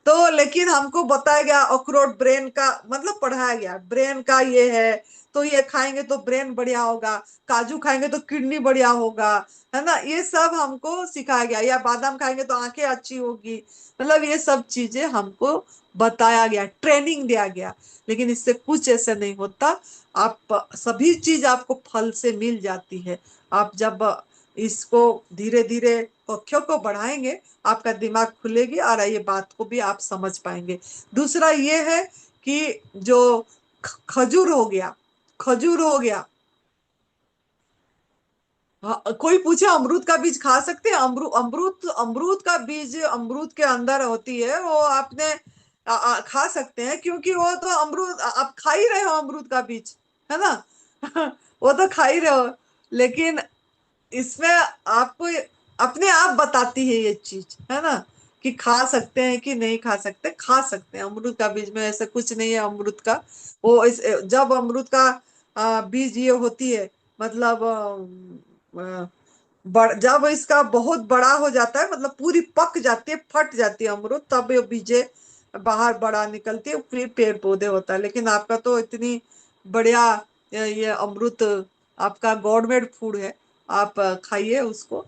तो लेकिन हमको बताया गया अखरोट ब्रेन का मतलब पढ़ाया गया ब्रेन का ये है, तो ये खाएंगे तो ब्रेन बढ़िया होगा, काजू खाएंगे तो किडनी बढ़िया होगा, है ना, ये सब हमको सिखाया गया, या बादाम खाएंगे तो आंखें अच्छी होगी, मतलब ये सब चीजें हमको बताया गया, ट्रेनिंग दिया गया। लेकिन इससे कुछ ऐसे नहीं होता। आप सभी चीज आपको फल से मिल जाती है। आप जब इसको धीरे धीरे तथ्यों को बढ़ाएंगे, आपका दिमाग खुलेगी और ये बात को भी आप समझ पाएंगे। दूसरा ये है कि जो खजूर हो गया, खजूर हो गया। हाँ, कोई पूछे अमरूद का बीज खा सकते हैं? अमरूद अमरूद का बीज अमरूद के अंदर होती है, वो आपने खा सकते हैं, क्योंकि वो तो अमरूद आप खा ही रहे हो, अमरूद का बीज, है ना। वो तो खा ही रहे हो। लेकिन इसमें आपको अपने आप बताती है ये चीज, है ना, कि खा सकते हैं कि नहीं खा सकते, खा सकते हैं अमरूद का बीज में ऐसा कुछ नहीं है अमरूद का। वो जब अमरूद का बीज ये होती है, मतलब जब इसका बहुत बड़ा हो जाता है, मतलब पूरी पक जाती है, फट जाती है अमरूद, तब ये बीजे बाहर बड़ा निकलती है, फिर पेड़ पौधे होता है। लेकिन आपका तो इतनी बढ़िया ये अमरूद आपका गॉडमेड फूड है, आप खाइए उसको।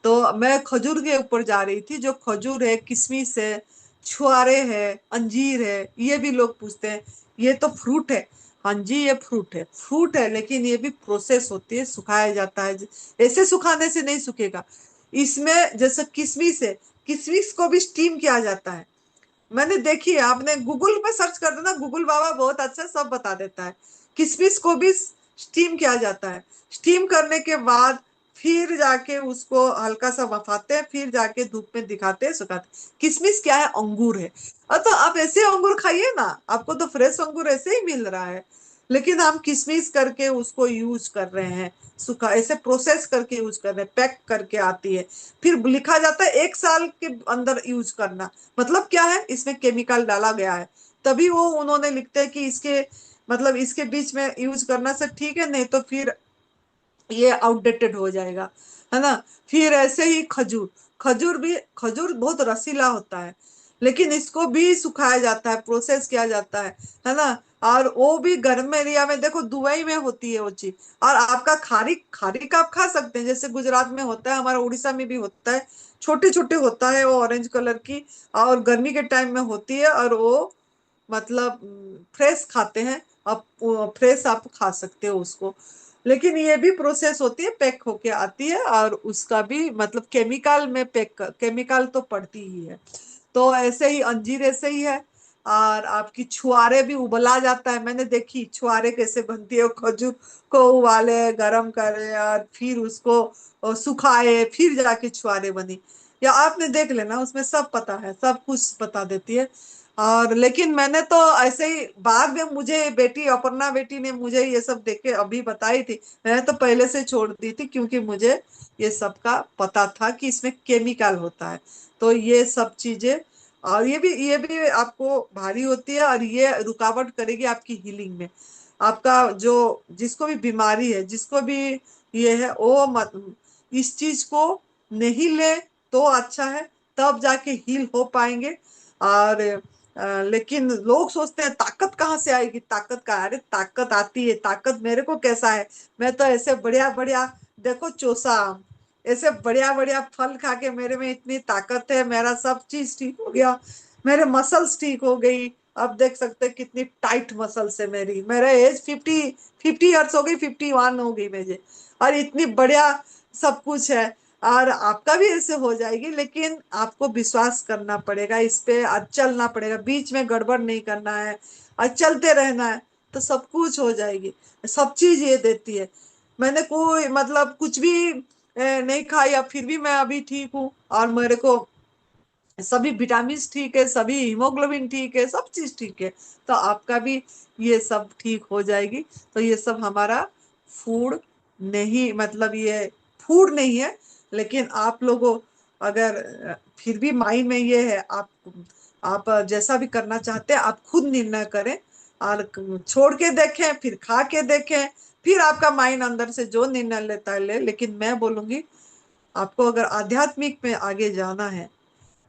तो मैं खजूर के ऊपर जा रही थी, जो खजूर है, किशमिश है, छुआरे है, अंजीर है, ये भी लोग पूछते हैं ये तो फ्रूट है। हाँ जी, ये फ्रूट है, फ्रूट है, लेकिन ये भी प्रोसेस होती है, सुखाया जाता है। ऐसे सुखाने से नहीं सूखेगा। इसमें जैसे किशमिश है, किशमिश को भी स्टीम किया जाता है। मैंने देखी है, आपने गूगल पे सर्च कर देना, गूगल बाबा बहुत अच्छा सब बता देता है। किशमिश को भी स्टीम किया जाता है। स्टीम करने के बाद फिर जाके उसको हल्का सा बफाते हैं, फिर जाके धूप में दिखाते हैं, सुखाते हैं। किशमिश क्या है? अंगूर है। तो आप ऐसे अंगूर खाइए ना, आपको तो फ्रेश अंगूर ऐसे ही मिल रहा है। लेकिन हम किशमिश करके उसको यूज कर रहे हैं, सुखा ऐसे प्रोसेस करके यूज कर रहे हैं, पैक करके आती है, फिर लिखा जाता है 1 साल के अंदर यूज करना। मतलब क्या है, इसमें केमिकल डाला गया है, तभी वो उन्होंने लिखते हैं कि इसके मतलब इसके बीच में यूज करना से ठीक है, नहीं तो फिर ये आउटडेटेड हो जाएगा, है ना। फिर ऐसे ही खजूर, खजूर बहुत रसीला होता है, लेकिन इसको भी सुखाया जाता है, प्रोसेस किया जाता है ना। और वो भी गर्म एरिया में, देखो दुबई में होती है वो चीज। और आपका खारिक, खारिक आप खा सकते हैं, जैसे गुजरात में होता है, हमारा उड़ीसा में भी होता है, छोटे छोटे होता है वो, ऑरेंज कलर की, और गर्मी के टाइम में होती है, और वो मतलब फ्रेश खाते हैं। आप फ्रेश आप खा सकते हो उसको। लेकिन ये भी प्रोसेस होती है, पैक होके आती है, और उसका भी मतलब केमिकल में पैक, केमिकल तो पड़ती ही है। तो ऐसे ही अंजीर ऐसे ही है। और आपकी छुआरे भी उबला जाता है, मैंने देखी छुआरे कैसे बनती है, वो खजूर को उबाले, गरम करे, और फिर उसको सुखाए, फिर जाके छुआरे बनी। या आपने देख लेना, उसमें सब पता है, सब कुछ बता देती है। और लेकिन मैंने तो ऐसे ही बाद में, मुझे बेटी अपर्णा बेटी ने मुझे ये सब देख के अभी बताई थी, मैंने तो पहले से छोड़ दी थी, क्योंकि मुझे ये सब का पता था कि इसमें केमिकल होता है। तो ये सब चीजें, और ये भी आपको भारी होती है, और ये रुकावट करेगी आपकी हीलिंग में। आपका जो, जिसको भी बीमारी है, जिसको भी ये है, वो मत इस चीज को नहीं ले तो अच्छा है, तब जाके हील हो पाएंगे। और लेकिन लोग सोचते हैं ताकत कहाँ से आएगी, ताकत का, अरे ताकत आती है, ताकत मेरे को कैसा है, मैं तो ऐसे बढ़िया बढ़िया, देखो चोसा आम, ऐसे बढ़िया बढ़िया फल खा के मेरे में इतनी ताकत है, मेरा सब चीज ठीक हो गया, मेरे मसल्स ठीक हो गई। अब देख सकते हैं कितनी टाइट मसल्स है मेरी, मेरा एज 50 ईयर्स हो गई, 51 हो गई मुझे, और इतनी बढ़िया सब कुछ है। और आपका भी ऐसे हो जाएगी, लेकिन आपको विश्वास करना पड़ेगा इस पे, और चलना पड़ेगा, बीच में गड़बड़ नहीं करना है, और चलते रहना है, तो सब कुछ हो जाएगी। सब चीज ये देती है। मैंने कोई मतलब कुछ भी नहीं खाया, फिर भी मैं अभी ठीक हूँ, और मेरे को सभी विटामिन ठीक है, सभी हीमोग्लोबिन ठीक है, सब चीज ठीक है। तो आपका भी ये सब ठीक हो जाएगी। तो ये सब हमारा फूड नहीं, मतलब ये फूड नहीं है। लेकिन आप लोगों, अगर फिर भी माइंड में ये है, आप जैसा भी करना चाहते हैं आप खुद निर्णय करें, और छोड़ के देखें, फिर खा के देखें, फिर आपका माइंड अंदर से जो निर्णय लेता है ले। लेकिन मैं बोलूंगी, आपको अगर आध्यात्मिक में आगे जाना है,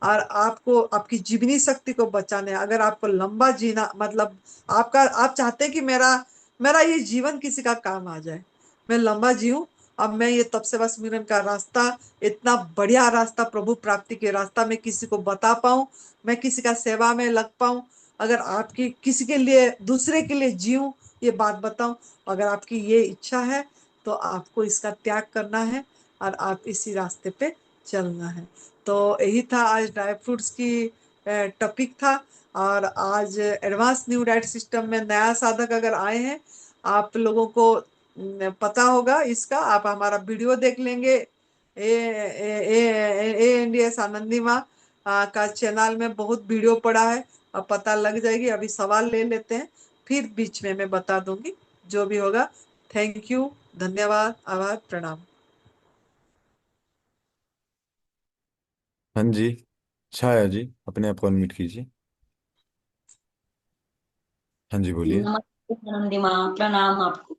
और आपको आपकी जीवनी शक्ति को बचाने है, अगर आपको लंबा जीना, मतलब आप चाहते हैं कि मेरा मेरा ये जीवन किसी का काम आ जाए, मैं लंबा जीऊं, अब मैं ये तप सेवा सुमिरन का रास्ता, इतना बढ़िया रास्ता, प्रभु प्राप्ति के रास्ता मैं किसी को बता पाऊं, मैं किसी का सेवा में लग पाऊं, अगर आपकी किसी के लिए, दूसरे के लिए जीऊं, ये बात बताऊं, अगर आपकी ये इच्छा है, तो आपको इसका त्याग करना है, और आप इसी रास्ते पे चलना है। तो यही था आज ड्राई फ्रूट्स की टॉपिक था। और आज एडवांस न्यू डाइट सिस्टम में नया साधक अगर आए हैं, आप लोगों को पता होगा इसका, आप हमारा वीडियो देख लेंगे, एएनडीएस आनंदी माँ का चैनल में बहुत वीडियो पड़ा है, अब पता लग जाएगी। अभी सवाल ले लेते हैं, फिर बीच में मैं बता दूंगी जो भी होगा। थैंक यू, धन्यवाद, आभार, प्रणाम। हाँ जी, छाया जी, अपने आप को अनम्यूट कीजिए। हाँ जी, बोलिए। नमस्ते आनंदी माँ, प्रणाम आपको।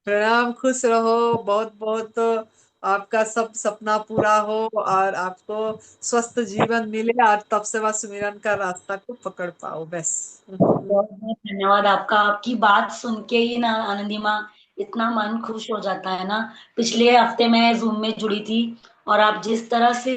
प्रणाम, खुश रहो, बहुत बहुत आपका सब सपना पूरा हो, और आपको स्वस्थ जीवन मिले, और तप सेवा सुमिरन का रास्ता को पकड़ पाओ, बस। बहुत बहुत धन्यवाद आपका। आपकी बात सुन के ही ना आनंदी माँ, इतना मन खुश हो जाता है ना। पिछले हफ्ते मैं जूम में जुड़ी थी, और आप जिस तरह से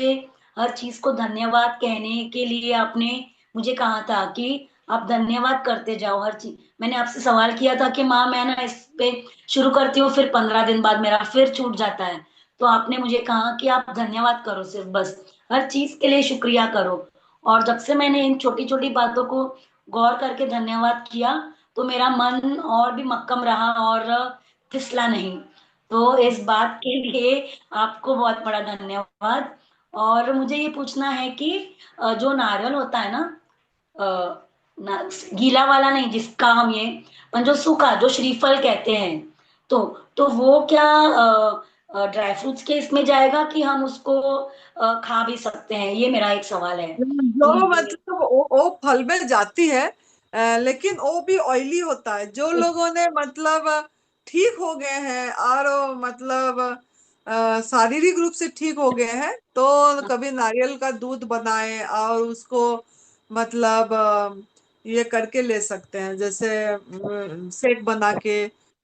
हर चीज को धन्यवाद कहने के लिए आपने मुझे कहा था कि आप धन्यवाद करते जाओ हर चीज। मैंने आपसे सवाल किया था कि माँ मैं ना इस पे शुरू करती हूँ, फिर 15 दिन बाद मेरा फिर छूट जाता है। तो आपने मुझे कहा कि आप धन्यवाद करो, सिर्फ बस हर चीज के लिए शुक्रिया करो। और जब से मैंने इन छोटी छोटी बातों को गौर करके धन्यवाद किया, तो मेरा मन और भी मक्कम रहा और फिसला नहीं। तो इस बात के लिए आपको बहुत बड़ा धन्यवाद। और मुझे ये पूछना है कि जो नारियल होता है ना, गीला वाला नहीं जिसका हम ये, पर जो सूखा, जो श्रीफल कहते हैं, तो तो वो क्या ड्राई फ्रूट्स के इसमें जाएगा कि हम उसको खा भी सकते हैं? ये मेरा एक सवाल है जो कि मुझे। मतलब वो फल में जाती है, लेकिन वो भी ऑयली होता है। जो लोगों ने मतलब ठीक हो गए हैं, और वो मतलब शारीरिक रूप से ठीक हो गए हैं, तो कभी नारियल का दूध बनाए और उसको मतलब ये करके ले सकते हैं, जैसे शेक बना के,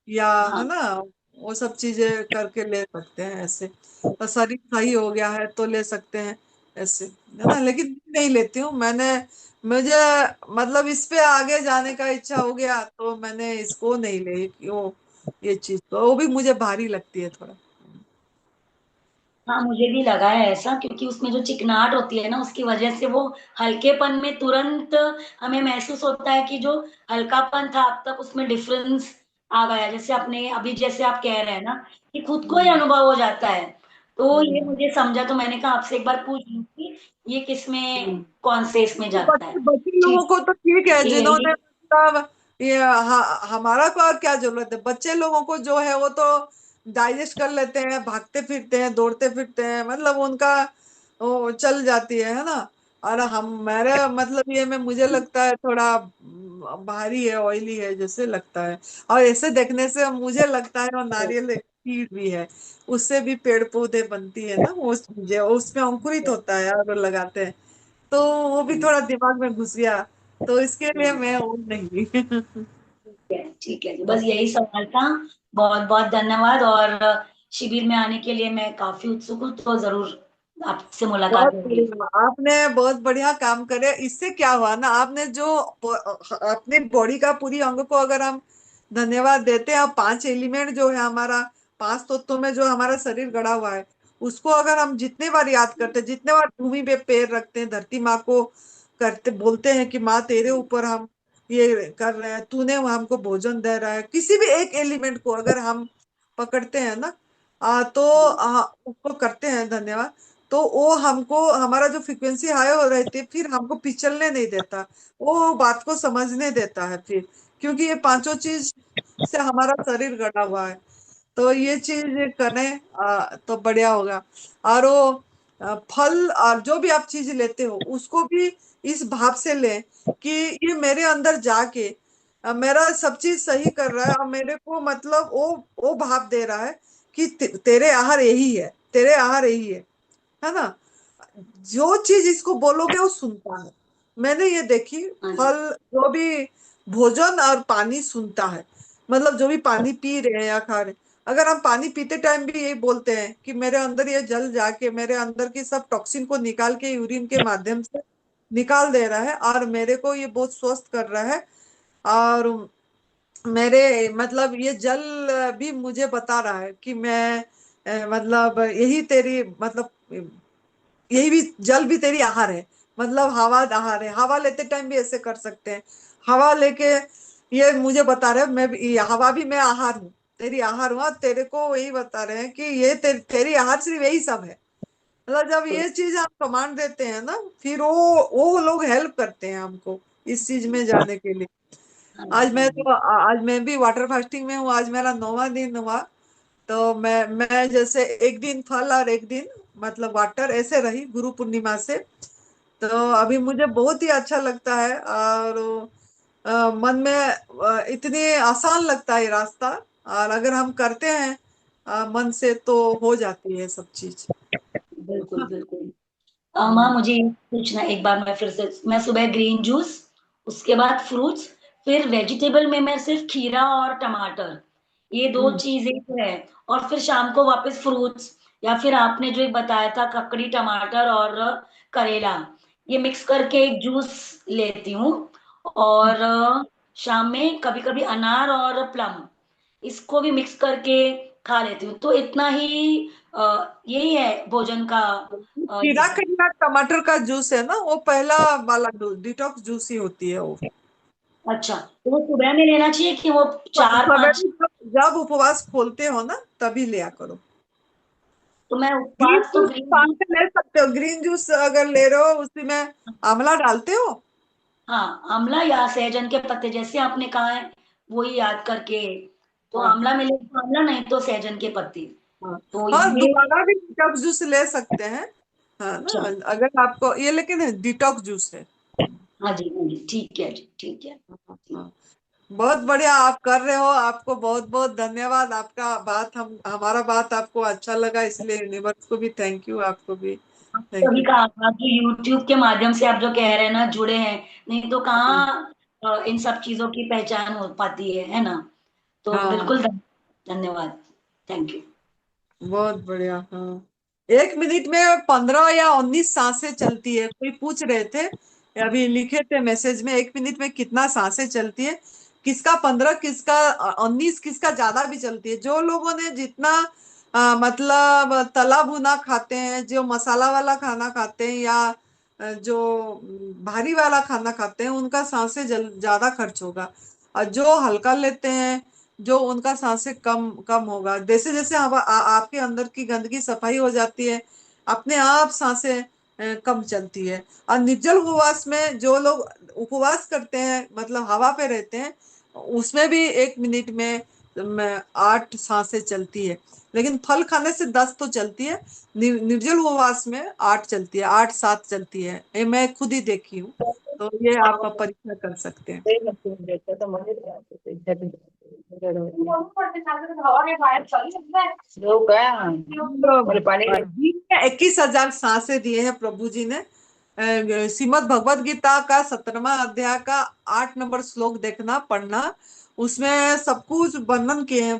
या है हाँ ना, वो सब चीजें करके ले सकते हैं ऐसे। और शरीर सही हो गया है तो ले सकते हैं ऐसे, है ना। लेकिन मैं नहीं लेती हूँ, मुझे मतलब इस पे आगे जाने का इच्छा हो गया, तो मैंने इसको नहीं ले कि वो, ये चीज तो वो भी मुझे भारी लगती है थोड़ा। हाँ, मुझे भी लगा है ऐसा, क्योंकि उसमें जो चिकनाहट होती है ना, उसकी वजह से वो हल्केपन में तुरंत हमें महसूस होता है कि जो हल्कापन था अब तक उसमें डिफरेंस आ गया। जैसे आपने अभी, जैसे आप कह रहे हैं ना कि खुद को ही हम्म, अनुभव हो जाता है। तो ये हम्म, मुझे समझा, तो मैंने कहा आपसे एक बार पूछ लूं कि ये किस में, हम्म। कौन से इसमें जाता है। बच्चे बच्चे लोगों ठीक को तो ठीक है, है जिन्होंने ये। मतलब ये हमारा को और क्या जरूरत है, बच्चे लोगों को जो है वो तो डाइजेस्ट कर लेते हैं, भागते फिरते हैं, दौड़ते फिरते हैं, मतलब उनका वो चल जाती है ना। और हम, मेरे मतलब ये में मुझे लगता है थोड़ा भारी है, ऑयली है जैसे लगता है। और ऐसे देखने से मुझे लगता है वो नारियल एक सीड भी है, उससे भी पेड़ पौधे बनती है ना, वो चीजें उसमें अंकुरित होता है और वो लगाते हैं, तो वो भी थोड़ा दिमाग में घुस गया, तो इसके लिए मैं वो नहीं। ठीक है जी, बस यही सवाल था। बहुत बहुत धन्यवाद। और शिविर में आने के लिए मैं काफी उत्सुक हूँ, तो जरूर आपसे मुलाकात बहुत होगी। बढ़िया, आपने बहुत बढ़िया काम करे। इससे क्या हुआ ना, आपने जो अपनी बॉडी का पूरी अंग को अगर हम धन्यवाद देते हैं, और पांच एलिमेंट जो है हमारा, पांच तत्वों में जो हमारा शरीर गड़ा हुआ है, उसको अगर हम जितने बार याद करते हैं, जितने बार भूमि पे पैर रखते हैं, धरती माँ को करते बोलते हैं कि माँ तेरे ऊपर हम ये कर रहे हैं, तूने हमको भोजन दे रहा है, किसी भी एक एलिमेंट को अगर हम पकड़ते हैं ना, तो उसको करते हैं धन्यवाद। तो वो हमको, हमारा जो फ्रिक्वेंसी हाई हो रहती है, फिर हमको पिछलने नहीं देता, वो बात को समझने देता है फिर, क्योंकि ये पांचों चीज से हमारा शरीर गढ़ा हुआ है। तो ये चीज करें तो बढ़िया होगा। और वो फल और जो भी आप चीज लेते हो उसको भी इस भाव से लें कि ये मेरे अंदर जाके मेरा सब चीज सही कर रहा है, और मेरे को मतलब वो भाव दे रहा है कि तेरे आहार यही है, तेरे आहार यही है ना। जो चीज इसको बोलोगे वो सुनता है। मैंने ये देखी, हाँ जी। फल जो भी भोजन और पानी सुनता है, मतलब जो भी पानी पी रहे हैं या खा रहे हैं, अगर हम पानी पीते टाइम भी यही बोलते हैं कि मेरे अंदर ये जल जाके मेरे अंदर की सब टॉक्सिन को निकाल के यूरिन के माध्यम से निकाल दे रहा है, और मेरे को ये बहुत स्वस्थ कर रहा है। और मेरे मतलब ये जल भी मुझे बता रहा है कि मैं मतलब यही तेरी मतलब यही भी जल भी तेरी आहार है, मतलब हवा आहार है। हवा लेते टाइम भी ऐसे कर सकते हैं, हवा लेके ये मुझे बता रहे हैं, मैं भी ये हवा भी मैं आहार हूँ, तेरी आहार हूँ, और तेरे को वही बता रहे हैं कि ये तेरी आहार सिर्फ यही सब है। मतलब जब ये चीज आप कमांड देते हैं ना, फिर वो लोग हेल्प करते हैं हमको इस चीज में जाने के लिए। हाँ आज जी। हाँ मैं जी। तो आज मैं भी वाटर फास्टिंग में हूँ, आज मेरा 9वां दिन हुआ। तो मैं जैसे एक दिन फल और एक दिन मतलब वाटर ऐसे रही गुरु पूर्णिमा से। तो अभी मुझे बहुत ही अच्छा लगता है, और मन में इतनी आसान लगता है ये रास्ता, और अगर हम करते हैं मन से तो हो जाती है सब चीज। बिल्कुल, बिल्कुल। माँ हम्म। मुझे ये पूछना है एक बार, मैं फिर से, मैं सुबह ग्रीन जूस, उसके बाद फ्रूट्स, फिर वेजिटेबल में मैं सिर्फ खीरा और टमाटर, ये दो हम्म। चीजें तो है, और फिर शाम को वापस फ्रूट्स, या फिर आपने जो एक बताया था ककड़ी टमाटर और करेला, ये मिक्स करके एक जूस लेती हूँ। और शाम में कभी कभी अनार और प्लम, इसको भी मिक्स करके खा लेती हूँ। तो इतना ही यही है भोजन का खीरा ये। करेला टमाटर का जूस है ना, वो पहला वाला डिटॉक्स जूस ही होती है वो। अच्छा, तो वो सुबह में लेना चाहिए कि वो चार सवेरे पांच? जब उपवास खोलते हो ना तभी लिया करो। तो मैं ग्रीन उपवास तो जूस ग्रीन साथ जूस। में ले सकते हो, ग्रीन जूस अगर ले रहे हो उसी में आंवला डालते हो। हाँ, आंवला या सहजन के पत्ते, जैसे आपने कहा है वही याद करके। तो हाँ आंवला मिले तो आंवला, नहीं तो सहजन के पत्ते। हाँ तो हाँ, ये। दोबारा भी डिटॉक्स जूस ले सकते हैं। हाँ अच्छा। ना, अगर आपको ये, लेकिन डिटॉक्स जूस है। हाँ जी, हाँ जी, ठीक है जी, ठीक है। हाँ, हाँ। बहुत बढ़िया आप कर रहे हो, आपको बहुत बहुत धन्यवाद। आपका बात हम हमारा बात आपको अच्छा लगा, इसलिए यूनिवर्स को भी थैंक यू, आपको भी थैंक सभी यू। का आभार, जो यूट्यूब के माध्यम से आप जो कह रहे हैं ना, जुड़े हैं, नहीं तो कहाँ इन सब चीजों की पहचान हो पाती है ना। तो हाँ बिल्कुल धन्यवाद। Thank you. बहुत बढ़िया। हाँ, 1 मिनट में 15 या 19 सांसें चलती है, कोई पूछ रहे थे, अभी लिखे थे मैसेज में, 1 मिनट में कितना सांसें चलती है, किसका 15, किसका 19, किसका ज्यादा भी चलती है। जो लोगों ने जितना मतलब तला भुना खाते हैं, जो मसाला वाला खाना खाते हैं, या जो भारी वाला खाना खाते हैं, उनका सांसें ज्यादा खर्च होगा। और जो हल्का लेते हैं, जो उनका सांसें कम कम होगा। जैसे जैसे आपके अंदर की गंदगी सफाई हो जाती है, अपने आप सांसें कम चलती है। और निर्जल उपवास में जो लोग उपवास करते हैं, मतलब हवा पे रहते हैं, उसमें भी 1 मिनट में 8 सांसें चलती है। लेकिन फल खाने से 10 तो चलती है, निर्जल उपवास में 8 चलती है, 8 7 चलती है, ये मैं खुद ही देखी हूँ। तो ये आप परीक्षा कर सकते हैं। दिन में 21,000 सांसें दिए हैं प्रभु जी ने। श्रीमद् भगवत गीता का 17वां अध्याय का 8 नंबर श्लोक देखना, पढ़ना, उसमें सब कुछ वर्णन किए हैं।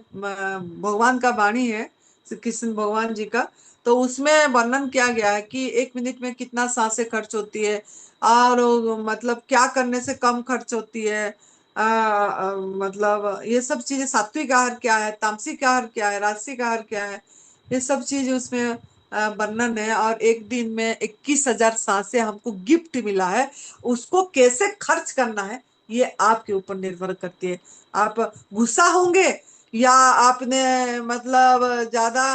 भगवान का वाणी है, श्री कृष्ण भगवान जी का। तो उसमें वर्णन किया गया है कि 1 मिनट में कितना सांसें खर्च होती है, और मतलब क्या करने से कम खर्च होती है। मतलब ये सब चीजें, सात्विक आहार क्या है, तामसिक आहार क्या है, राजसिक आहार क्या है, ये सब चीज उसमें वर्णन है। और एक दिन में 21,000 सांसें हमको गिफ्ट मिला है, उसको कैसे खर्च करना है ये आपके ऊपर निर्भर करती है। आप गुस्सा होंगे या आपने मतलब ज्यादा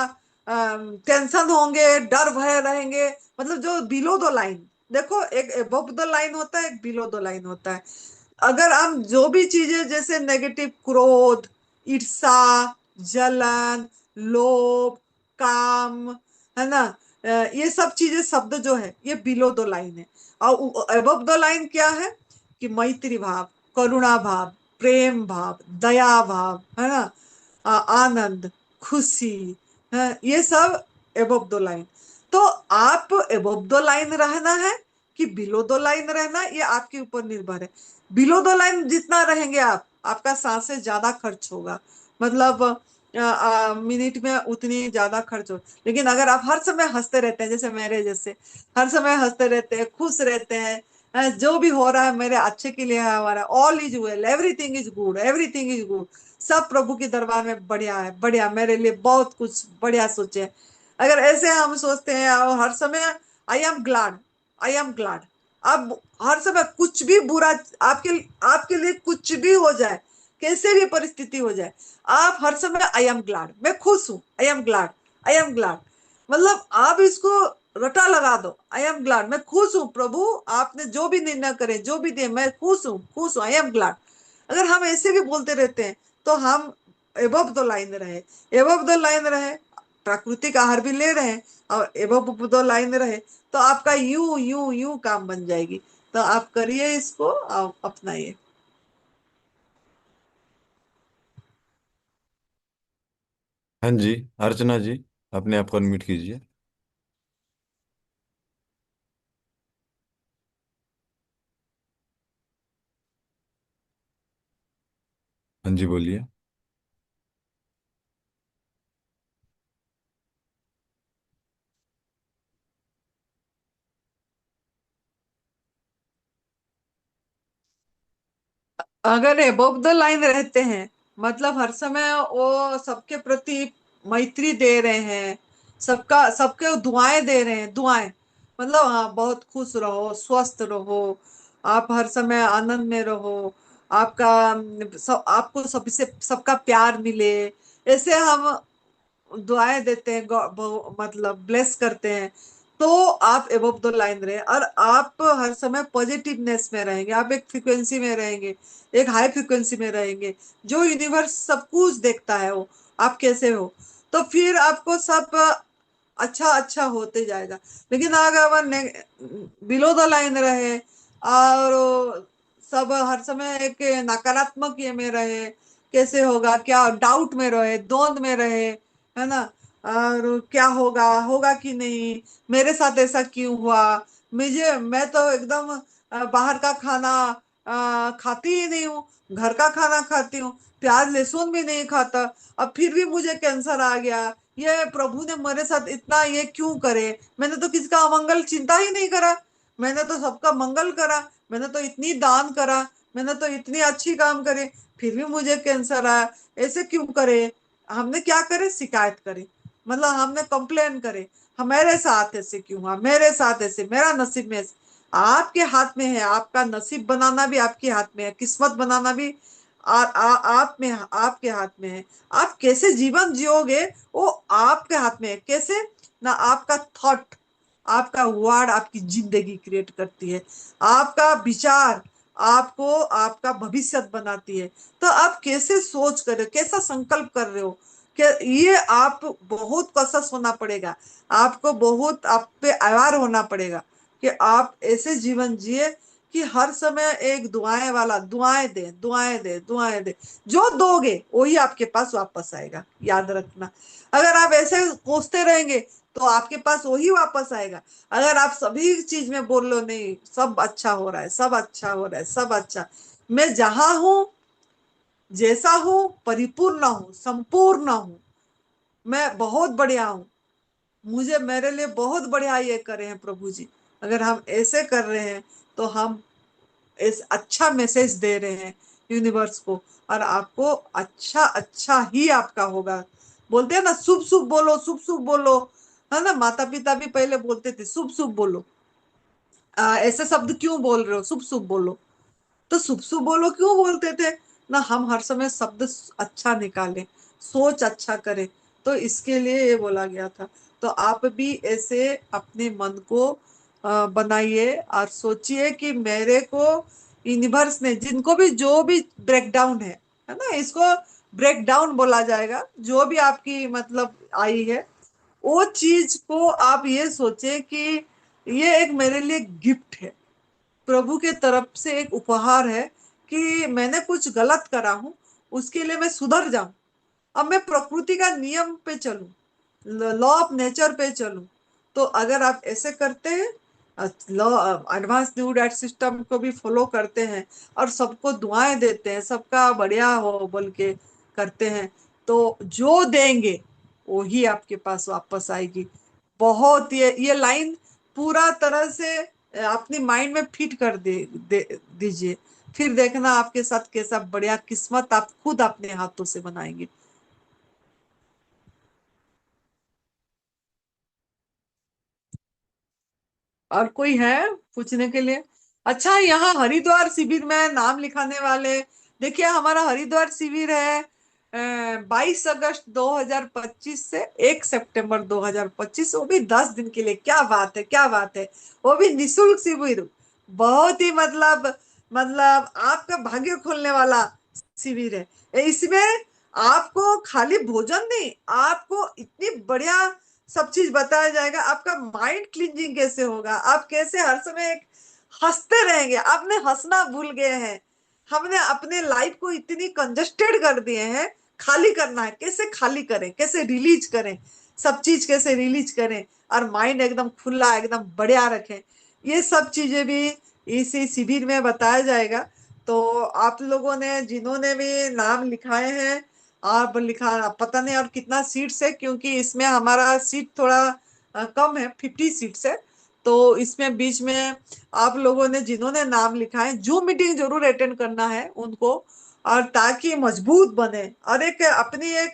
टेंशन होंगे, डर भय रहेंगे, मतलब जो बिलो द लाइन, देखो एक अबव द लाइन होता है, एक बिलो द लाइन होता है। अगर हम जो भी चीजें जैसे नेगेटिव, क्रोध, ईर्षा, जलन, लोभ, काम, है ना, ये सब चीजें, शब्द जो है ये बिलो द लाइन है। और अबव द लाइन क्या है कि मैत्री भाव, करुणा भाव, प्रेम भाव, दया भाव, है ना, आनंद, खुशी, है, ये सब अबव द लाइन। तो आप अबव द लाइन रहना है कि बिलो द लाइन रहना, ये आपके ऊपर निर्भर है। बिलो द लाइन जितना रहेंगे आप, आपका सांसें ज्यादा खर्च होगा, मतलब मिनट में उतनी ज्यादा खर्च हो। लेकिन अगर आप हर समय हंसते रहते हैं, जैसे मेरे जैसे हर समय हंसते रहते हैं, खुश रहते हैं, जो भी हो रहा है मेरे अच्छे के लिए है, हमारा all is well, everything is good, everything is good, सब प्रभु के दरबार में बढ़िया है, बढ़िया, मेरे लिए बहुत कुछ बढ़िया सोचे हैं। अगर ऐसे हम सोचते हैं और हर समय I am glad, I am glad, अब हर समय कुछ भी बुरा आपके आपके लिए कुछ भी हो जाए, कैसे भी परिस्थिति हो जाए, आप हर समय आई एम ग्लैड, मैं खुश हूं, I am glad, I am glad, मतलब आप इसको रटा लगा दो, आई एम ग्लैड, मैं खुश हूं प्रभु, आपने जो भी निर्णय करे, जो भी दिए, मैं खुश हूँ, खुश हूँ, आई एम ग्लैड। अगर हम ऐसे भी बोलते रहते हैं तो हम एबव द लाइन रहे, एबव द लाइन रहे, प्राकृतिक आहार भी ले रहे हैं और एबव द लाइन रहे, तो आपका यूं यूं यूं काम बन जाएगी। तो आप करिए इसको, आप अपनाइए। हाँ जी, अर्चना जी, अपने आप को अनम्यूट कीजिए। हाँ जी, बोलिए। अगर एबव द लाइन रहते हैं, मतलब हर समय वो सबके प्रति मैत्री दे रहे हैं, सबका सबके दुआएं दे रहे हैं, दुआएं, मतलब हाँ बहुत खुश रहो, स्वस्थ रहो, आप हर समय आनंद में रहो, आपका आपको सबसे सबका प्यार मिले, ऐसे हम दुआएं देते हैं, मतलब ब्लेस करते हैं, तो आप एबव द लाइन रहे और आप हर समय पॉजिटिवनेस में रहेंगे, आप एक फ्रिक्वेंसी में रहेंगे, एक हाई फ्रिक्वेंसी में रहेंगे, जो यूनिवर्स सब कुछ देखता है वो आप कैसे हो, तो फिर आपको सब अच्छा अच्छा होते जाएगा। लेकिन अगर बिलो द लाइन रहे और सब हर समय एक नकारात्मक ये में रहे, कैसे होगा, क्या डाउट में रहे, द्वंद में रहे, है ना, और क्या होगा, होगा कि नहीं, मेरे साथ ऐसा क्यों हुआ, मैं तो एकदम बाहर का खाना खाती ही नहीं हूँ, घर का खाना खाती हूँ, प्याज लहसुन भी नहीं खाता, अब फिर भी मुझे कैंसर आ गया, ये प्रभु ने मेरे साथ इतना ये क्यों करे, मैंने तो किसी का अमंगल चिंता ही नहीं करा, मैंने तो सबका मंगल करा, मैंने तो इतनी दान करा, मैंने तो इतनी अच्छी काम करे, फिर भी मुझे कैंसर आया, ऐसे क्यों करे, हमने क्या करे, शिकायत करे, मतलब हमने कंप्लेन करे, मेरे साथ ऐसे क्यों हुआ, मेरे साथ ऐसे, मेरा नसीब में ऐसे। आपके हाथ में है, आपका नसीब बनाना भी आपके हाथ में है, किस्मत बनाना भी आप में, आपके हाथ में है। आप कैसे जीवन जियोगे वो आपके हाथ में है, कैसे ना, आपका थॉट, आपका वर्ड आपकी जिंदगी क्रिएट करती है, आपका विचार आपको आपका भविष्य बनाती है। तो आप कैसे सोच कर रहे हो, कैसा संकल्प कर रहे हो, कि ये आप बहुत कसस होना पड़ेगा, आपको बहुत आप पे अवार होना पड़ेगा कि आप ऐसे जीवन जिए कि हर समय एक दुआएं वाला, दुआएं दे, दुआएं दे, दुआएं दे, जो दोगे वही आपके पास वापस आएगा, याद रखना। अगर आप ऐसे कोसते रहेंगे तो आपके पास वही वापस आएगा। अगर आप सभी चीज में बोल लो नहीं, सब अच्छा हो रहा है, सब अच्छा हो रहा है, सब अच्छा, मैं जहां हूं, जैसा हूं, परिपूर्ण हूं, संपूर्ण हूं, मैं बहुत बढ़िया हूं, मुझे मेरे लिए बहुत बढ़िया ये करे हैं प्रभु जी, अगर हम ऐसे कर रहे हैं तो हम इस अच्छा मैसेज दे रहे हैं यूनिवर्स को, और आपको अच्छा अच्छा ही आपका होगा। बोलते हैं ना, शुभ शुभ बोलो, शुभ शुभ बोलो, है ना, माता पिता भी पहले बोलते थे शुभ शुभ बोलो, ऐसे शब्द क्यों बोल रहे हो, शुभ शुभ बोलो, तो शुभ शुभ बोलो क्यों बोलते थे ना, हम हर समय शब्द अच्छा निकालें, सोच अच्छा करें। तो इसके लिए ये बोला गया था। तो आप भी ऐसे अपने मन को बनाइए और सोचिए कि मेरे को यूनिवर्स ने जिनको भी जो भी ब्रेकडाउन है ना, इसको ब्रेकडाउन बोला जाएगा, जो भी आपकी मतलब आई है, वो चीज को आप ये सोचे कि ये एक मेरे लिए गिफ्ट है, प्रभु के तरफ से एक उपहार है कि मैंने कुछ गलत करा हूं, उसके लिए मैं सुधर जाऊं, अब मैं प्रकृति का नियम पे चलूं, लॉ ऑफ नेचर पे चलूं। तो अगर आप ऐसे करते हैं, law advance new diet system को भी फॉलो करते हैं और सबको दुआएं देते हैं, सबका बढ़िया हो बोल के करते हैं, तो जो देंगे वही आपके पास वापस आएगी। बहुत ये लाइन पूरा तरह से अपनी माइंड में फिट कर दीजिए, फिर देखना आपके साथ कैसा बढ़िया किस्मत आप खुद अपने हाथों से बनाएंगे। और कोई है पूछने के लिए? अच्छा, यहाँ हरिद्वार शिविर में नाम लिखाने वाले, देखिए हमारा हरिद्वार शिविर है 22 अगस्त 2025 से 1 सितंबर 2025, वो भी 10 दिन के लिए। क्या बात है, क्या बात है! वो भी निशुल्क शिविर, बहुत ही मतलब आपका भाग्य खोलने वाला शिविर है। इसमें आपको खाली भोजन नहीं, आपको इतनी बढ़िया सब चीज बताया जाएगा। आपका माइंड क्लींजिंग कैसे होगा, आप कैसे हर समय एक हंसते रहेंगे, आपने हंसना भूल गए हैं। हमने अपने लाइफ को इतनी कंजस्टेड कर दिए हैं, खाली करना है, कैसे खाली करें, कैसे रिलीज करें, सब चीज कैसे रिलीज करें और माइंड एकदम खुला एकदम बढ़िया रखें, ये सब चीजें भी इसी शिविर में बताया जाएगा। तो आप लोगों ने जिन्होंने भी नाम लिखाए हैं, आप लिखा पता नहीं और कितना सीट्स है, क्योंकि इसमें हमारा सीट थोड़ा कम है, 50 सीट्स है। तो इसमें बीच में आप लोगों ने जिन्होंने नाम लिखा है, जूम मीटिंग जरूर अटेंड करना है उनको, और ताकि मजबूत बने और एक अपनी एक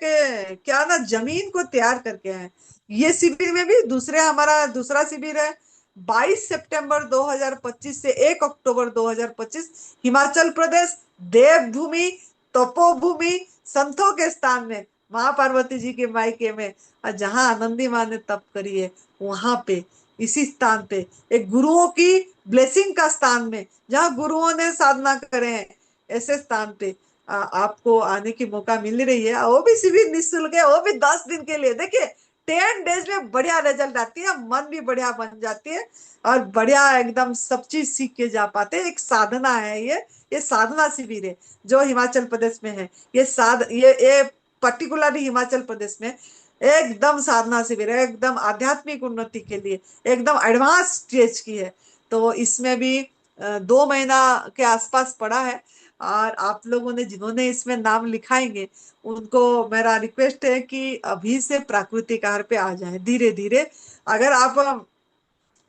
क्या ना जमीन को तैयार करके आए। ये शिविर में भी दूसरे हमारा दूसरा शिविर है 22 सितंबर 2025 से 1 अक्टूबर 2025, हिमाचल प्रदेश, देवभूमि, तपोभूमि, संतों के स्थान में, माँ पार्वती जी के मायके में, और जहां आनंदी माँ ने तप करी है वहां पे, इसी स्थान पे, एक गुरुओं की ब्लेसिंग का स्थान में, जहां गुरुओं ने साधना करे हैं, ऐसे स्थान पे आपको आने की मौका मिल रही है। वो भी शिविर निःशुल्क है, वो भी 10 दिन के लिए। देखिए 10 डेज में बढ़िया रिजल्ट आती है, मन भी बढ़िया बन जाती है और बढ़िया एकदम सब चीज सीख के जा पाते हैं। एक साधना है ये साधना शिविर है जो हिमाचल प्रदेश में है। ये पर्टिकुलरली हिमाचल प्रदेश में एकदम साधना शिविर है, एकदम आध्यात्मिक उन्नति के लिए एकदम एडवांस स्टेज की है। तो इसमें भी 2 महीना के आसपास पड़ा है। और आप लोगों ने जिन्होंने इसमें नाम लिखाएंगे उनको मेरा रिक्वेस्ट है कि अभी से प्राकृतिक आहार पे आ जाए धीरे धीरे। अगर आप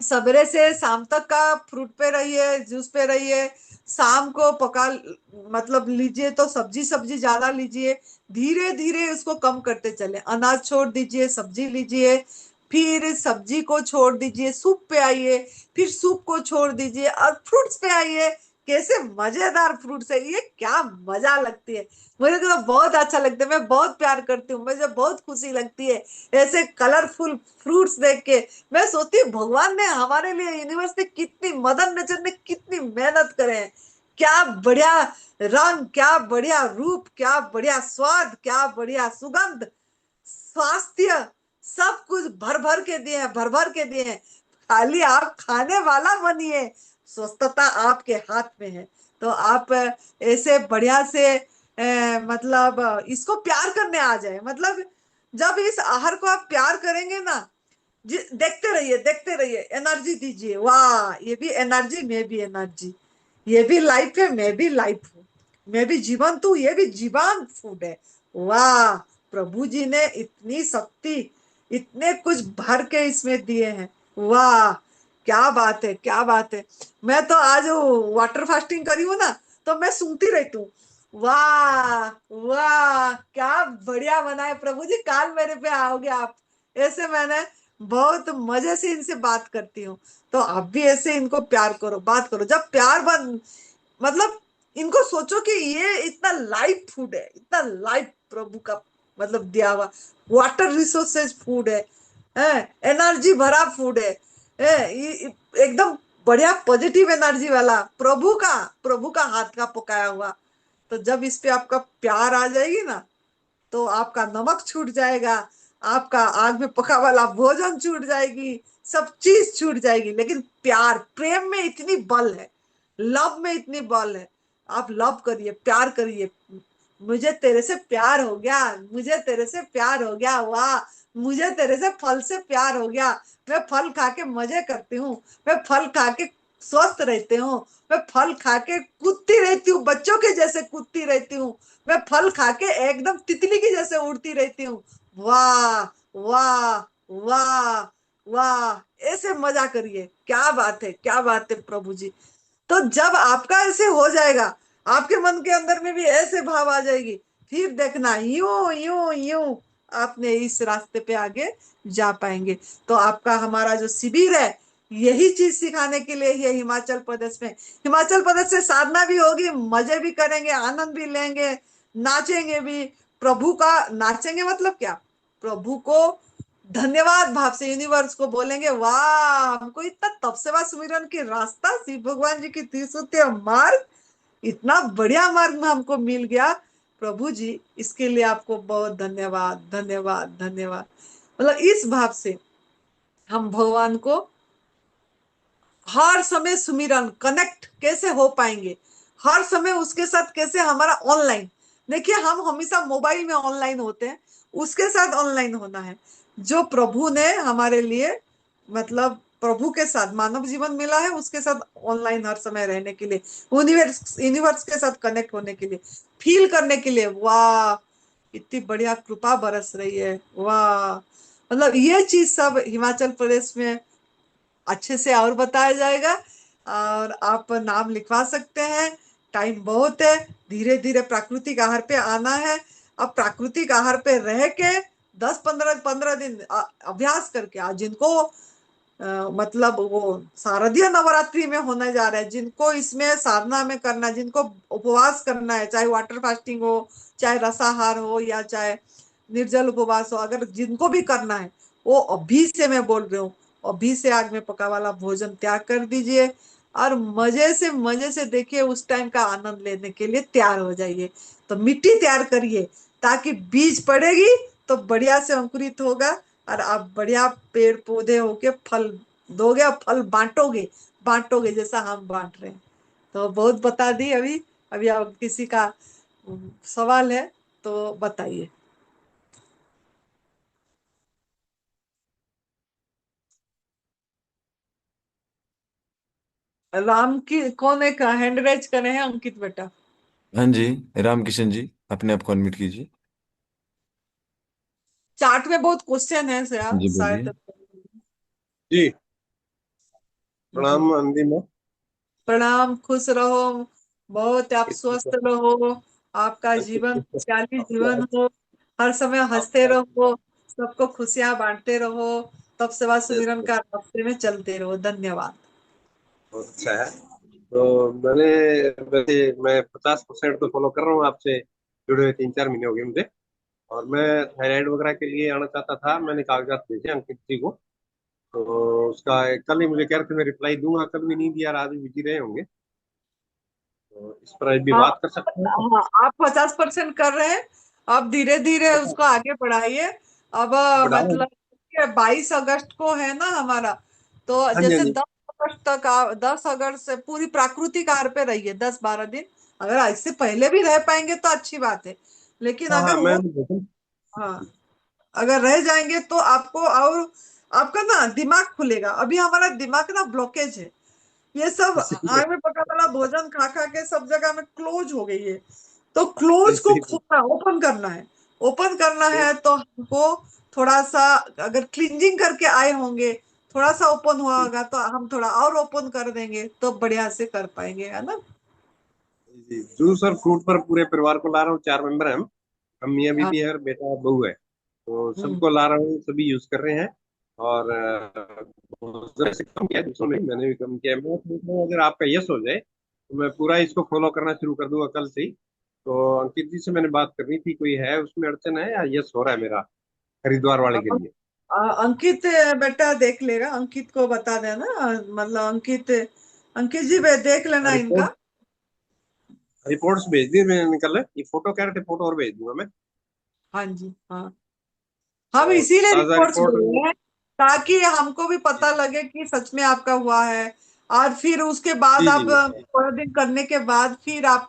सवेरे से शाम तक का फ्रूट पे रहिए, जूस पे रहिए, शाम को पका मतलब लीजिए तो सब्जी सब्जी ज्यादा लीजिए, धीरे धीरे उसको कम करते चले। अनाज छोड़ दीजिए, सब्जी लीजिए, फिर सब्जी को छोड़ दीजिए, सूप पे आइए, फिर सूप को छोड़ दीजिए और फ्रूट्स पे आइए। कैसे मजेदार फ्रूट्स है ये, क्या मजा लगती है! मुझे तो बहुत अच्छा लगता है, मैं बहुत प्यार करती हूँ, मुझे बहुत खुशी लगती है ऐसे कलरफुल फ्रूट्स देख के। मैं सोचती हूँ भगवान ने हमारे लिए, यूनिवर्स ने कितनी, मदर नेचर ने कितनी मेहनत करे हैं। क्या बढ़िया रंग, क्या बढ़िया रूप, क्या बढ़िया स्वाद, क्या बढ़िया सुगंध, स्वास्थ्य, सब कुछ भर भर के दिए हैं, भर भर के दिए हैं। खाली आप खाने वाला बनिए, स्वस्थता आपके हाथ में है। तो आप ऐसे बढ़िया से मतलब इसको प्यार करने आ जाए। मतलब जब इस आहार को आप प्यार करेंगे ना, देखते रहिए, देखते रहिए, एनर्जी दीजिए। वाह, ये भी एनर्जी, मैं भी एनर्जी, ये भी लाइफ है, मैं भी लाइफ हूँ, मैं भी जीवंत हूँ, ये भी जीवन फूड है। वाह, प्रभु जी ने इतनी शक्ति, इतने कुछ भर के इसमें दिए हैं। वाह, क्या बात है, क्या बात है! मैं तो आज वाटर फास्टिंग करी हूँ ना, तो मैं सुनती रहती हूँ। वाह वाह, क्या बढ़िया बना है प्रभु जी, काल मेरे पे आओगे आप। ऐसे मैंने बहुत मजे से इनसे बात करती हूँ। तो आप भी ऐसे इनको प्यार करो, बात करो। जब प्यार बन मतलब इनको सोचो कि ये इतना लाइव फूड है, इतना लाइव प्रभु का मतलब दिया हुआ, वाटर रिसोर्सेज फूड है, एनर्जी भरा फूड एकदम बढ़िया पॉजिटिव एनर्जी वाला, प्रभु का हाथ का पकाया हुआ। तो जब इस पे आपका प्यार आ जाएगी ना, तो आपका नमक छूट जाएगा, आपका आग में पका वाला भोजन छूट जाएगी, सब चीज छूट जाएगी। लेकिन प्यार, प्रेम में इतनी बल है, लव में इतनी बल है। आप लव करिए, प्यार करिए। मुझे तेरे से प्यार हो गया, मुझे तेरे से प्यार हो गया, वाह, मुझे तेरे से फल से प्यार हो गया। मैं फल खा के मजे करती हूँ, मैं फल खा के स्वस्थ रहती हूँ, मैं फल खा के कूदती रहती हूँ, बच्चों के जैसे कूदती रहती हूँ, मैं फल खा के एकदम तितली की जैसे उड़ती रहती हूँ। वाह वाह वाह वाह, ऐसे मजा करिए। क्या बात है, क्या बात है प्रभु जी। तो जब आपका ऐसे हो जाएगा, आपके मन के अंदर में भी ऐसे भाव आ जाएगी, फिर देखना यूं यूं यूं आपने इस रास्ते पे आगे जा पाएंगे। तो आपका हमारा जो शिविर है, यही चीज सिखाने के लिए ये हिमाचल प्रदेश में, हिमाचल प्रदेश से साधना भी होगी, मजे भी करेंगे, आनंद भी लेंगे, नाचेंगे भी। प्रभु का नाचेंगे मतलब क्या, प्रभु को धन्यवाद भाव से यूनिवर्स को बोलेंगे, वाह, हमको इतना तपस्या सुमिरन की रास्ता, शिव भगवान जी की त्रिसूत्रीय मार्ग, इतना बढ़िया मार्ग में हमको मिल गया। प्रभु जी, इसके लिए आपको बहुत धन्यवाद, धन्यवाद, धन्यवाद। मतलब इस भाव से हम भगवान को हर समय सुमिरन, कनेक्ट कैसे हो पाएंगे, हर समय उसके साथ कैसे हमारा ऑनलाइन। देखिए, हम हमेशा मोबाइल में ऑनलाइन होते हैं, उसके साथ ऑनलाइन होना है। जो प्रभु ने हमारे लिए, मतलब प्रभु के साथ मानव जीवन मिला है, उसके साथ ऑनलाइन हर समय रहने के लिए, यूनिवर्स यूनिवर्स के साथ कनेक्ट होने के लिए, फील करने के लिए। वाह, इतनी बढ़िया कृपा बरस रही है, वाह। मतलब ये चीज सब हिमाचल प्रदेश में अच्छे से और बताया जाएगा, और आप नाम लिखवा सकते हैं। टाइम बहुत है, धीरे धीरे प्राकृतिक आहार पे आना है। अब प्राकृतिक आहार पे रह के 10-15 दिन अभ्यास करके, आज जिनको मतलब वो शारदीय नवरात्रि में होने जा रहा है, जिनको इसमें साधना में करना है, जिनको उपवास करना है, चाहे वाटर फास्टिंग हो, चाहे रसाहार हो, या चाहे निर्जल उपवास हो, अगर जिनको भी करना है, वो अभी से मैं बोल रही हूँ, अभी से आग में पका वाला भोजन त्याग कर दीजिए, और मजे से देखिए, उस टाइम का आनंद लेने के लिए तैयार हो जाइए। तो मिट्टी तैयार करिए, ताकि बीज पड़ेगी तो बढ़िया से अंकुरित होगा, और आप बढ़िया पेड़ पौधे होके फल दोगे, और फल बांटोगे, बांटोगे जैसा हम बांट रहे हैं। तो बहुत बता दी अभी। अभी आप किसी का सवाल है तो बताइए। राम की कौन एक हैंड रेज करे हैं, अंकित बेटा? हाँ जी, राम किशन जी, अपने आप को अनम्यूट कीजिए। चार्ट में बहुत क्वेश्चन है जी शायद। बोलिए। जी, जी, प्रणाम अंदिमा। प्रणाम, खुश रहो, बहुत आप स्वस्थ रहो, आपका जीवन खुशहाली जीवन हो, हर समय हंसते आपका रहो, सबको खुशियां बांटते रहो, तब सेवा सुमिरन बहुत का रास्ते में चलते रहो। धन्यवाद। अच्छा है। तो मैंने वैसे मैं 50% तो फॉलो कर रहा हूँ आपसे जुड़े हुए, 3-4 महीने हो गए मुझे। और मैं थायराइड वगैरह के लिए आना चाहता था, मैंने कागजात भेजे अंकित जी को। तो उसका कल ही मुझे कह रहे थे मैं रिप्लाई दूंगा, कल भी नहीं दिया, आज भी बिजी रहे होंगे। तो इस पर भी हाँ, बात कर सकते हैं। हाँ, आप 50% कर रहे हैं, आप धीरे धीरे उसको आगे बढ़ाइए। अब बढ़ा रहे हैं। मतलब 22 अगस्त को है ना हमारा, तो हाँ जी, हाँ जैसे जी। 10 अगस्त तक 10 अगस्त से पूरी प्राकृतिक आहार पे रहिए 10-12 दिन। अगर इससे पहले भी रह पाएंगे तो अच्छी बात है, लेकिन हाँ हाँ, अगर मैं वो, हाँ, अगर रह जाएंगे तो आपको, और आपका ना दिमाग खुलेगा। अभी हमारा दिमाग ना ब्लॉकेज है, ये सब सही आग में पका वाला भोजन खा खा के सब जगह में क्लोज हो गई है। तो क्लोज को सही खोलना, ओपन करना है, ओपन करना है। तो हमको थोड़ा सा, अगर क्लींजिंग करके आए होंगे, थोड़ा सा ओपन हुआ होगा, तो हम थोड़ा और ओपन कर देंगे, तो बढ़िया से कर पाएंगे, है ना? जी। जूस और फ्रूट पर पूरे परिवार को ला रहा हूँ, 4 मेंबर हैं हम, मियाँ हाँ। बीवी है और बेटा बहू है। तो हम्म। सबको ला रहा हूँ, सभी यूज कर रहे हैं। और जरा से कम किया दूसरों ने, मैंने भी कम किया। मैं सोच रहा हूँ अगर आपका यस हो जाए तो मैं पूरा इसको फॉलो करना शुरू कर दूंगा कल से ही। तो अंकित जी से मैंने बात करनी थी, कोई है उसमें अड़चन है या यस हो रहा है मेरा हरिद्वार वाले के लिए? अंकित बेटा देख लेगा, अंकित को बता देना। मतलब अंकित, अंकित जी देख लेना रिपोर्ट, इनका। रिपोर्ट्स भेज दी मैंने कल, ये फोटो कह रहे थे, फोटो और भेज दूंगा मैं। हाँ जी, हाँ। हम और इसीलिए ताजा रिपोर्ट्स रिपोर्ट। दे रहे हैं ताकि हमको भी पता लगे कि सच में आपका हुआ है। और फिर उसके बाद जी आप जी। थोड़ा दिन करने के बाद फिर आप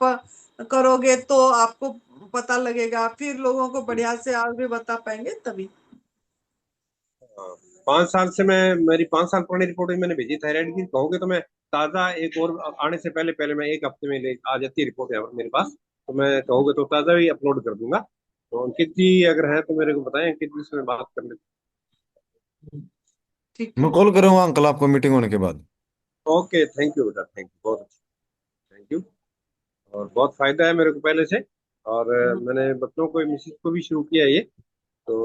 करोगे तो आपको पता लगेगा, फिर लोगों को बढ़िया से आगे बता पाएंगे तभी। हाँ, 5 साल से मैं, मेरी 5 साल पुरानी रिपोर्ट भी मैंने भेजी थायराइड की, कहोगे तो मैं ताजा एक और आने से पहले पहले मैं एक हफ्ते में ले आ जाती है रिपोर्ट यहाँ पर मेरे पास, तो मैं कहोगे तो ताजा ही अपलोड कर दूंगा। तो अंकित जी अगर है तो मेरे को बताएं, अंकित जी से मैं बात कर लेता ठीक मैं है। कॉल करूंगा अंकल आपको मीटिंग होने के बाद। हूँ। ओके, थैंक यू बेटा, थैंक यू, बहुत अच्छा, थैंक यू। और बहुत फायदा है मेरे को पहले से। और हाँ। मैंने बच्चों को, मिसिस को भी शुरू किया ये, तो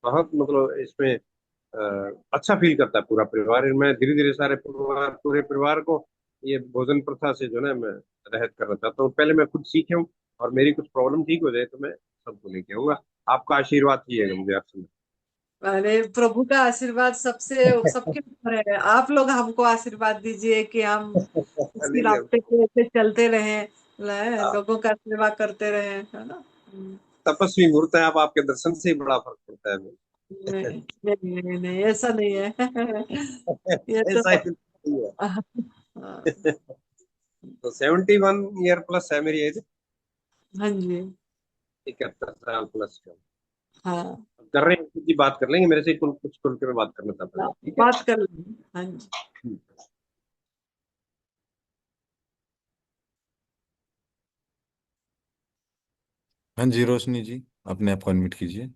बहुत मतलब इसमें अच्छा फील करता है पूरा परिवार। मैं धीरे धीरे सारे परिवार, पूरे परिवार को ये भोजन प्रथा से जो है मैं रहित करना चाहता हूँ। पहले मैं खुद सीखे हूँ, और मेरी कुछ प्रॉब्लम ठीक हो जाए तो मैं सबको लेके आऊंगा। आपका आशीर्वाद चाहिएगा मुझे हर समय। अरे प्रभु का आशीर्वाद सबसे, सबके ऊपर है। आप लोग हमको आशीर्वाद दीजिए कि हम इसी नहीं नहीं, रास्ते पे ऐसे चलते रहें, आप लोगों का सेवा करते रहें, है ना। तपस्वी मूर्त है आप, आपके दर्शन से ही बड़ा फर्क पड़ता है हमें। नहीं नहीं नहीं नहीं, ऐसा नहीं है। ये तो ऐसा ही नहीं है। हाँ। तो 71 ईयर प्लस है मेरी एज, हाँ जी। 71 साल प्लस का। हाँ, कर रहे हैं की बात कर लेंगे मेरे से, कुछ कुछ खुल के मैं बात करना चाहता हूँ, ठीक है? बात कर लेंगे। हाँ जी। हाँ जी रोशनी जी, अपने आप को अनम्यूट कीजिए।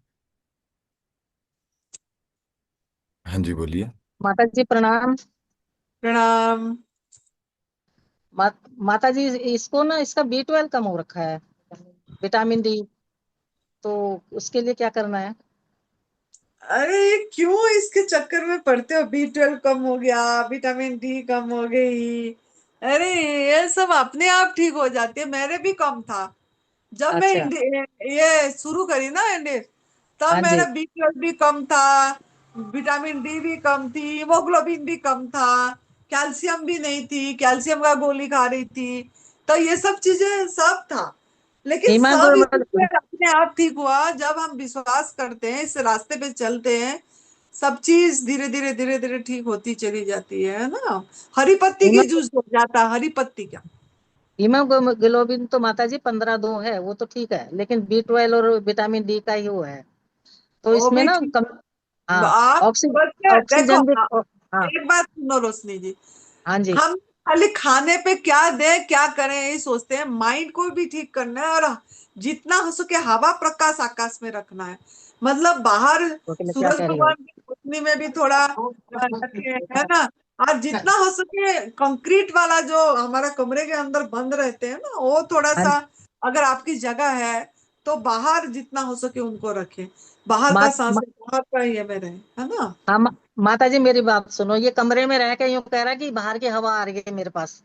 हाँ जी बोलिए। माता जी प्रणाम। प्रणाम। माता जी, इसको ना, इसका B12 कम हो रखा है, विटामिन डी। तो उसके लिए क्या करना है? अरे ये क्यों इसके चक्कर में पड़ते हो? B12 कम हो गया, विटामिन डी कम हो गई। अरे ये सब अपने आप ठीक हो जाती है। मेरे भी कम था जब मैं अच्छा। ये शुरू करी ना इंडिया, तब हाँ मेरा जी। B12 भी कम था, विटामिन डी भी कम थी, हीमोग्लोबिन भी कम था, कैल्शियम भी नहीं थी, कैल्शियम का गोली खा रही थी। तो ये सब चीजें सब था, लेकिन सब इसमें हीमोग्लोबिन। अपने आप ठीक हुआ जब हम विश्वास करते हैं, इस रास्ते पे चलते हैं। सब चीज धीरे धीरे धीरे धीरे ठीक होती चली जाती है ना। हरी पत्ती की जूस हो जाता है, हरी पत्ती का। हीमोग्लोबिन तो माता जी 15 2 है, वो तो ठीक है, लेकिन B12 और विटामिन डी का ही वो है। तो वो इसमें भी ना ठीक कम। है। हाँ। आप ऑक्सीजन, बस ये देखो, ऑक्सीजन भी। हाँ। एक बात सुनो रोशनी जी। हाँ जी। हम खाली खाने पे क्या दें क्या करें यही सोचते हैं, माइंड को भी ठीक करना है। और जितना हो सके हवा प्रकाश आकाश में रखना है। मतलब बाहर तो के लिए क्या सूरज कह रही हो? भगवान की रोशनी में भी थोड़ा रखें, है ना। और जितना हो सके कंक्रीट वाला जो हमारा कमरे के अंदर बंद रहते हैं ना, वो थोड़ा हाँ। सा, अगर आपकी जगह है तो बाहर जितना हो सके उनको रखें। बाहर मा, का सांस मा, बाहर का ही है में रहे, है ना। हाँ, माता जी मेरी बात सुनो, ये कमरे में रह के यूं कह रहा है कि बाहर की हवा आ रही है मेरे पास।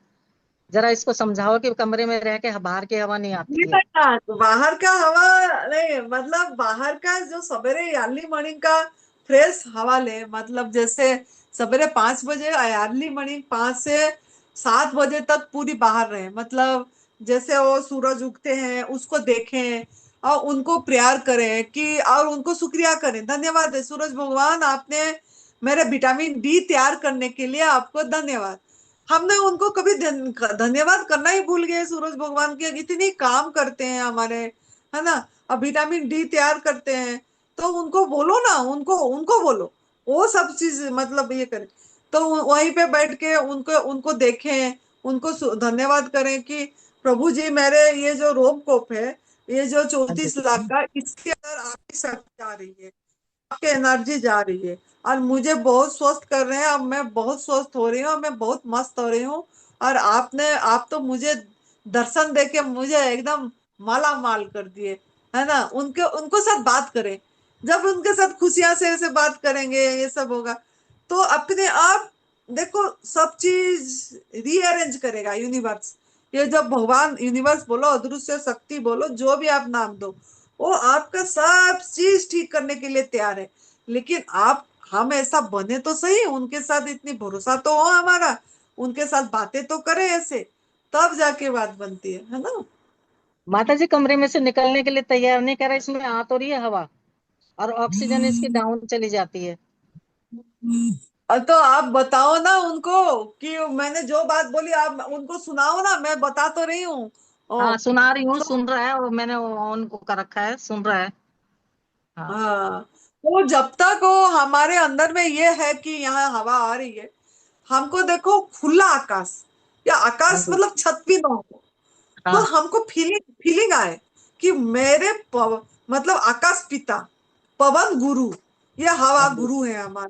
जरा इसको समझाओ कि कमरे में रह के बाहर की हवा नहीं नहीं आती है। बेटा, तो बाहर का हवा नहीं, मतलब बाहर का जो सवेरे अर्ली मॉर्निंग का फ्रेश हवा ले। मतलब जैसे सवेरे 5 बजे, अर्ली मॉर्निंग 5 से 7 बजे तक पूरी बाहर रहे। मतलब जैसे वो सूरज उगते हैं उसको देखें, और उनको प्यार करें कि, और उनको शुक्रिया करें, धन्यवाद है सूरज भगवान, आपने मेरे विटामिन डी तैयार करने के लिए आपको धन्यवाद। हमने उनको कभी धन्यवाद करना ही भूल गए सूरज भगवान के। इतनी काम करते हैं हमारे, है ना। अब विटामिन डी तैयार करते हैं तो उनको बोलो ना, उनको उनको बोलो, वो सब चीज मतलब ये करें। तो वहीं पे बैठ के उनको उनको देखें, उनको धन्यवाद करें कि प्रभु जी मेरे ये जो रोग कोप है, ये जो हाँ जी। 34 लाख का, इसके अंदर आपकी शक्ति आ रही है, आपकी एनर्जी जा रही है, और मुझे बहुत स्वस्थ कर रहे हैं। अब मैं बहुत स्वस्थ हो रही हूँ, मैं बहुत मस्त हो रही हूँ। और आप तो मुझे दर्शन देके मुझे एकदम माला माल कर दिए, है ना। उनके उनको साथ बात करें। जब उनके साथ खुशियां से ऐसे बात करेंगे, ये सब होगा तो अपने आप देखो सब चीज रीअरेंज करेगा यूनिवर्स। ये जब भगवान यूनिवर्स बोलो, अदृश्य शक्ति बोलो, जो भी आप नाम दो, वो आपका सब चीज ठीक करने के लिए तैयार है। लेकिन आप, हम ऐसा बने तो सही, उनके साथ इतनी भरोसा तो हो हमारा, उनके साथ बातें तो करें ऐसे, तब जाके बात बनती है ना। माता जी कमरे में से निकलने के लिए तैयार नहीं कर रहा, इसमें आ तो रही है हवा और ऑक्सीजन इसकी डाउन चली जाती है। तो आप बताओ ना उनको कि मैंने जो बात बोली आप उनको सुनाओ ना, मैं बता तो रही हूँ। हाँ ओ, सुना रही हूँ, तो सुन रहा है, और मैंने ऑन को कर रखा है, सुन रहा है। हाँ हाँ, तो जब तक वो हमारे अंदर में ये है कि यहाँ हवा आ रही है, हमको देखो खुला आकाश, या हाँ आकाश जी। मतलब छत भी ना हो, तो हाँ हमको फीलिंग फीलिंग आए कि मेरे मतलब आकाश पिता, पवन गुरु, ये हवा हाँ जी। गुरु है हमारा,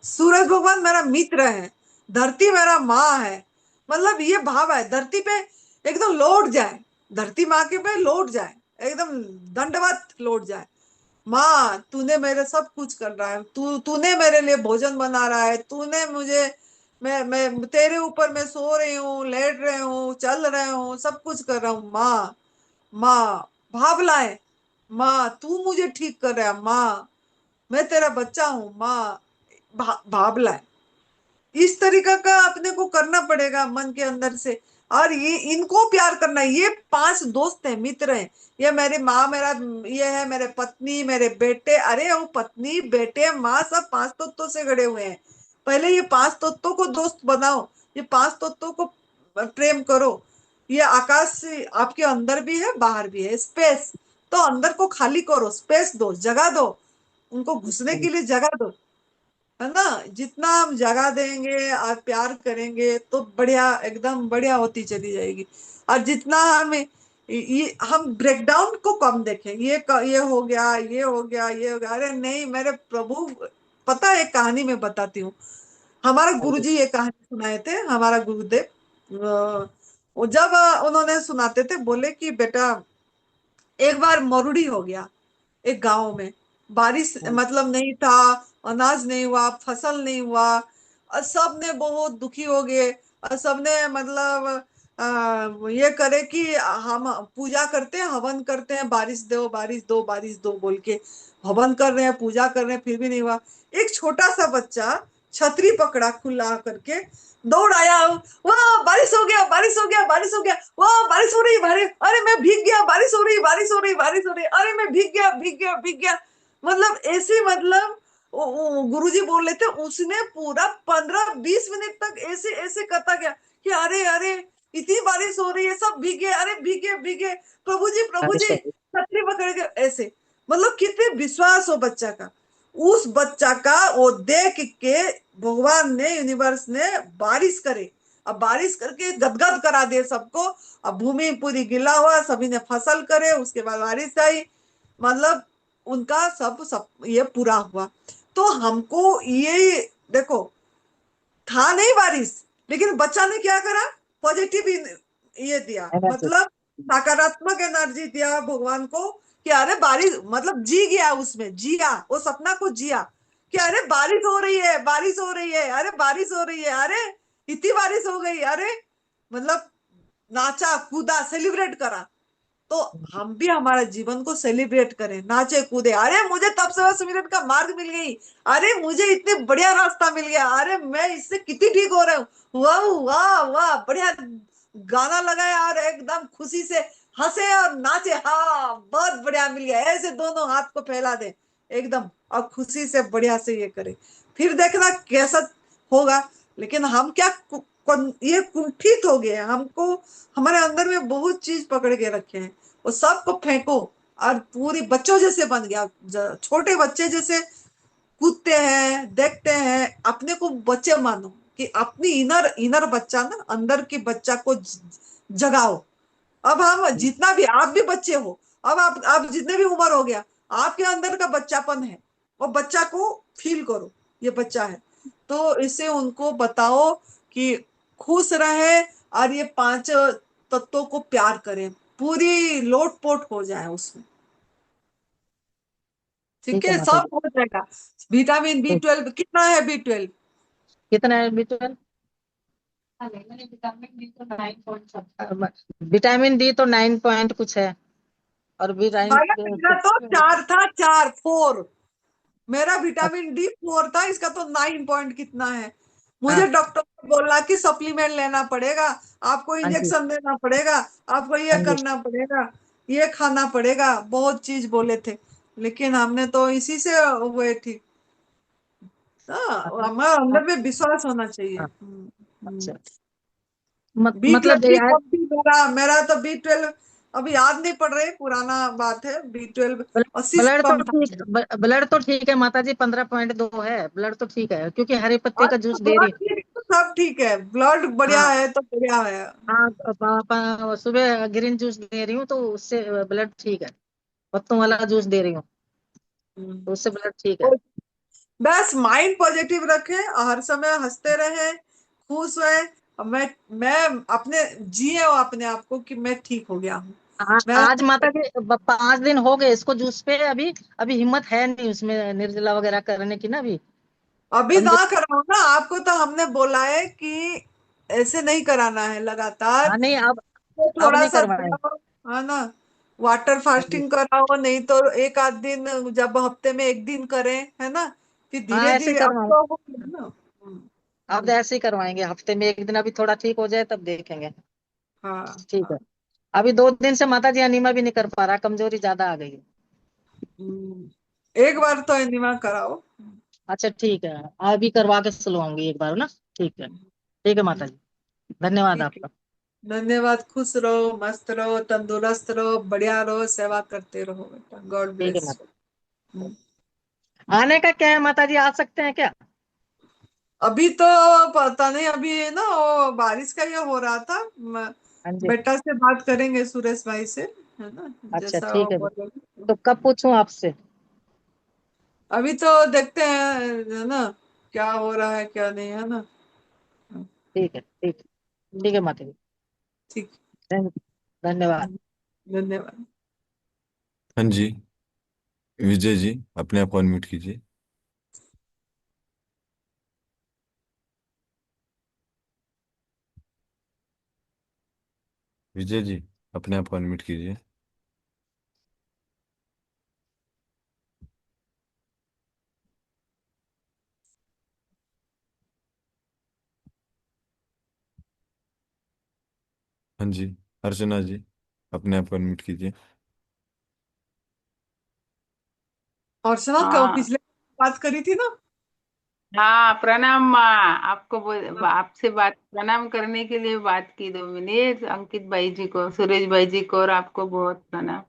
सूरज भगवान मेरा मित्र है, धरती मेरा माँ है। मतलब ये भाव है धरती पे, एकदम लौट जाए, धरती माँ के पे लौट जाए, एकदम दंडवत लौट जाए। माँ तूने मेरे सब कुछ कर रहा है, तूने मेरे लिए भोजन बना रहा है, तूने मुझे, मैं तेरे ऊपर मैं सो रही हूँ, लेट रही हूँ, चल रहे हूँ, सब कुछ कर रहा हूँ। माँ, माँ भाव लाए, माँ तू मुझे ठीक कर रहा है, माँ मैं तेरा बच्चा हूँ, माँ भाव लाए। इस तरीका का अपने को करना पड़ेगा मन के अंदर से। और ये इनको प्यार करना है। ये 5 दोस्त हैं, मित्र हैं, ये मेरी माँ, मेरा ये है मेरे पत्नी, मेरे बेटे। अरे वो पत्नी बेटे माँ सब 5 तत्वों से गड़े हुए हैं। पहले ये 5 तत्वों को दोस्त बनाओ, ये 5 तत्वों को प्रेम करो। ये आकाश आपके अंदर भी है, बाहर भी है, स्पेस। तो अंदर को खाली करो, स्पेस दो, जगह दो, उनको घुसने के लिए जगह दो, है ना। जितना हम जगह देंगे और प्यार करेंगे तो बढ़िया, एकदम बढ़िया होती चली जाएगी। और जितना हम हम ब्रेकडाउन को कम देखें, ये हो गया, ये हो गया, ये हो गया, अरे नहीं मेरे प्रभु। पता है, एक कहानी मैं बताती हूँ। हमारा हाँ जी। गुरुजी ये कहानी सुनाए थे, हमारा गुरुदेव। वो जब उन्होंने सुनाते थे, बोले कि बेटा, एक बार मरुड़ी हो गया एक गांव में, बारिश हाँ मतलब नहीं था, अनाज नहीं हुआ, फसल नहीं हुआ, और सब ने बहुत दुखी हो गए। और सबने मतलब ये करे कि हम पूजा करते हैं, हवन करते हैं, बारिश दो, बारिश दो, बारिश दो बोल के हवन कर रहे हैं, पूजा कर रहे हैं, फिर भी नहीं हुआ। एक छोटा सा बच्चा छतरी पकड़ा खुला करके, दौड़ आया, वाह बारिश हो गया, बारिश हो गया, बारिश हो गया, वाह बारिश हो रही है, बारिश, अरे मैं भीग गया, बारिश हो रही, बारिश हो रही, बारिश हो रही, अरे मैं भीग गया, भीग गया, भीग गया। मतलब ऐसे, मतलब गुरुजी बोल रहे थे, उसने पूरा 15-20 मिनट तक ऐसे ऐसे करता गया कि अरे अरे इतनी बारिश हो रही है, सब भीगे, अरे भीगे भीगे, प्रभु जी अच्छा जी। छतरी पकड़ के ऐसे। मतलब कितने विश्वास हो बच्चा का, उस बच्चा का वो देख के भगवान ने, यूनिवर्स ने बारिश करे। अब बारिश करके गदगद करा दे सबको। अब भूमि पूरी गिला हुआ, सभी ने फसल करे, उसके बाद बारिश आई, मतलब उनका सब ये पूरा हुआ। तो हमको ये देखो, था नहीं बारिश, लेकिन बच्चा ने क्या करा, पॉजिटिव ये दिया, एनर्जी। मतलब सकारात्मक एनर्जी दिया भगवान को कि अरे बारिश, मतलब जी गया, उसमें जिया, वो सपना को जिया कि अरे बारिश हो रही है, बारिश हो रही है, अरे बारिश हो रही है, अरे इतनी बारिश हो गई, अरे मतलब नाचा कूदा, सेलिब्रेट करा। तो हम भी हमारा जीवन को सेलिब्रेट करें, नाचे कूदे, अरे मुझे तब से 10 मिनट का मार्ग मिल गई, अरे मुझे इतने बढ़िया रास्ता मिल गया, अरे मैं इससे कितनी ठीक हो रहा हूँ, वाह वाह वाह, बढ़िया गाना लगाया और एकदम खुशी से हंसे और नाचे, हाँ बहुत बढ़िया मिल गया, ऐसे दोनों हाथ को फैला दे एकदम, और खुशी से बढ़िया से ये करे, फिर देखना कैसा होगा। लेकिन हम क्या ये कुंठित हो गए हमको, हमारे अंदर में बहुत चीज पकड़ के रखे हैं, वो सबको फेंको, और पूरी बच्चों जैसे बन गया, छोटे बच्चे जैसे कूदते हैं, देखते हैं, अपने को बच्चे मानो, कि अपनी इनर इनर बच्चा ना, अंदर की बच्चा को जगाओ। अब हम जितना भी, आप भी बच्चे हो, अब आप जितने भी उम्र हो गया, आपके अंदर का बच्चापन है, वो बच्चा को फील करो, ये बच्चा है। तो इसे उनको बताओ कि खुश रहे, और ये 5 तत्वों को प्यार करें, पूरी लोट पोट हो जाए उसमें। ठीक ठीक है है, माता सब जी। हो जाएगा। विटामिन बी ठीक। ट्वेल्व कितना है, बी 12? कितना है B12? विटामिन डी तो 9 पॉइंट कुछ है। और विटामिन भाई मेरा तो 4 था, 4 4। मेरा विटामिन डी 4 था, इसका तो 9 पॉइंट कितना है। मुझे हाँ डॉक्टर ने बोला कि सप्लीमेंट लेना पड़ेगा, आपको हाँ जी, इंजेक्शन देना पड़ेगा, आपको ये हाँ जी। करना पड़ेगा, ये खाना पड़ेगा, बहुत चीज बोले थे। लेकिन हमने तो इसी से हुए ठीक। हमारे हाँ, अंदर में विश्वास होना चाहिए। हाँ, अच्छा। बी मतलब 12 भी कम थी मेरा मेरा तो B12 अभी याद नहीं पड़ रही, पुराना बात है। B12 80 से ब्लड तो कम था। ठीक, ब्लड तो ठीक है माता जी, 15.2 है ब्लड तो ठीक है, क्योंकि हरे पत्ते आज का तो जूस दे ब्लड रही। ठीक है, सब ठीक है, ब्लड बढ़िया हाँ है तो बढ़िया है। हाँ, सुबह ग्रीन जूस दे रही हूँ तो उससे ब्लड ठीक है। पत्तों वाला जूस दे रही हूँ हम्म। तो उससे ब्लड ठीक है। और बस माइंड पॉजिटिव रखें, हर समय हंसते रहें, खुश रहे। और मैं अपने जिए और अपने आप को कि मैं ठीक हो गया हूँ। मैं आज माता जी 5 दिन हो गए इसको जूस पे। अभी अभी हिम्मत है नहीं उसमें निर्जला वगैरह करने की ना अभी। अभी ना कमजोर। कराओ ना, आपको तो हमने बोला है कि ऐसे नहीं कराना है लगातार। हाँ नहीं, तो अब थोड़ा नहीं सा करवाएं। कराओ, है ना। वाटर हाँ जी। फास्टिंग कराओ, नहीं तो एक आध दिन, जब हफ्ते में एक दिन करें, है ना। फिर हाँ धीरे ऐसे ही धीरे अब करवाएं। तो हो गया ना। अब ऐसे ही करवाएंगे, हफ्ते में एक दिन, अभी थोड़ा ठीक हो जाए तब देखेंगे। हाँ ठीक है। हाँ। अभी 2 दिन से माता जी अनीमा भी नहीं कर पा रहा, कमजोरी ज्यादा आ गई है। एक बार तो एनिमा कराओ। अच्छा ठीक है, अभी करवा के सुलवाऊंगी एक बार ना। ठीक है, ठीक है माता जी, धन्यवाद ठीक है, आपका। धन्यवाद। खुश रहो, मस्त रहो, तंदुरुस्त रहो, बढ़िया रहो, सेवा करते रहो बेटा। गॉड ठीक है ब्लेस। माता जी, आने का क्या है माता जी, आ सकते हैं क्या? अभी तो पता नहीं, अभी ना वो बारिश का ये हो रहा था। हाँ जी। बेटा से बात करेंगे, सुरेश भाई से, है ना, अच्छा जैसा वो ठीक है, बोलेंगे। तो कब पूछूं आपसे? अभी तो देखते हैं, है ना, क्या हो रहा है क्या नहीं, है ना। ठीक है, ठीक है, ठीक है माता जी, ठीक। धन्यवाद। धन्यवाद। हाँ जी, विजय जी, अपने आप अनम्यूट कीजिए। विजय जी, अपने आप अनम्यूट कीजिए। हाँ जी, अर्चना जी, अपने आप अनम्यूट कीजिए। और सुना, क्यों हाँ पिछले बात करी थी ना। हाँ, प्रणाम माँ। आपसे बात प्रणाम करने के लिए बात की 2 मिनट, अंकित भाई जी को, सुरेश भाई जी को, और आपको बहुत प्रणाम।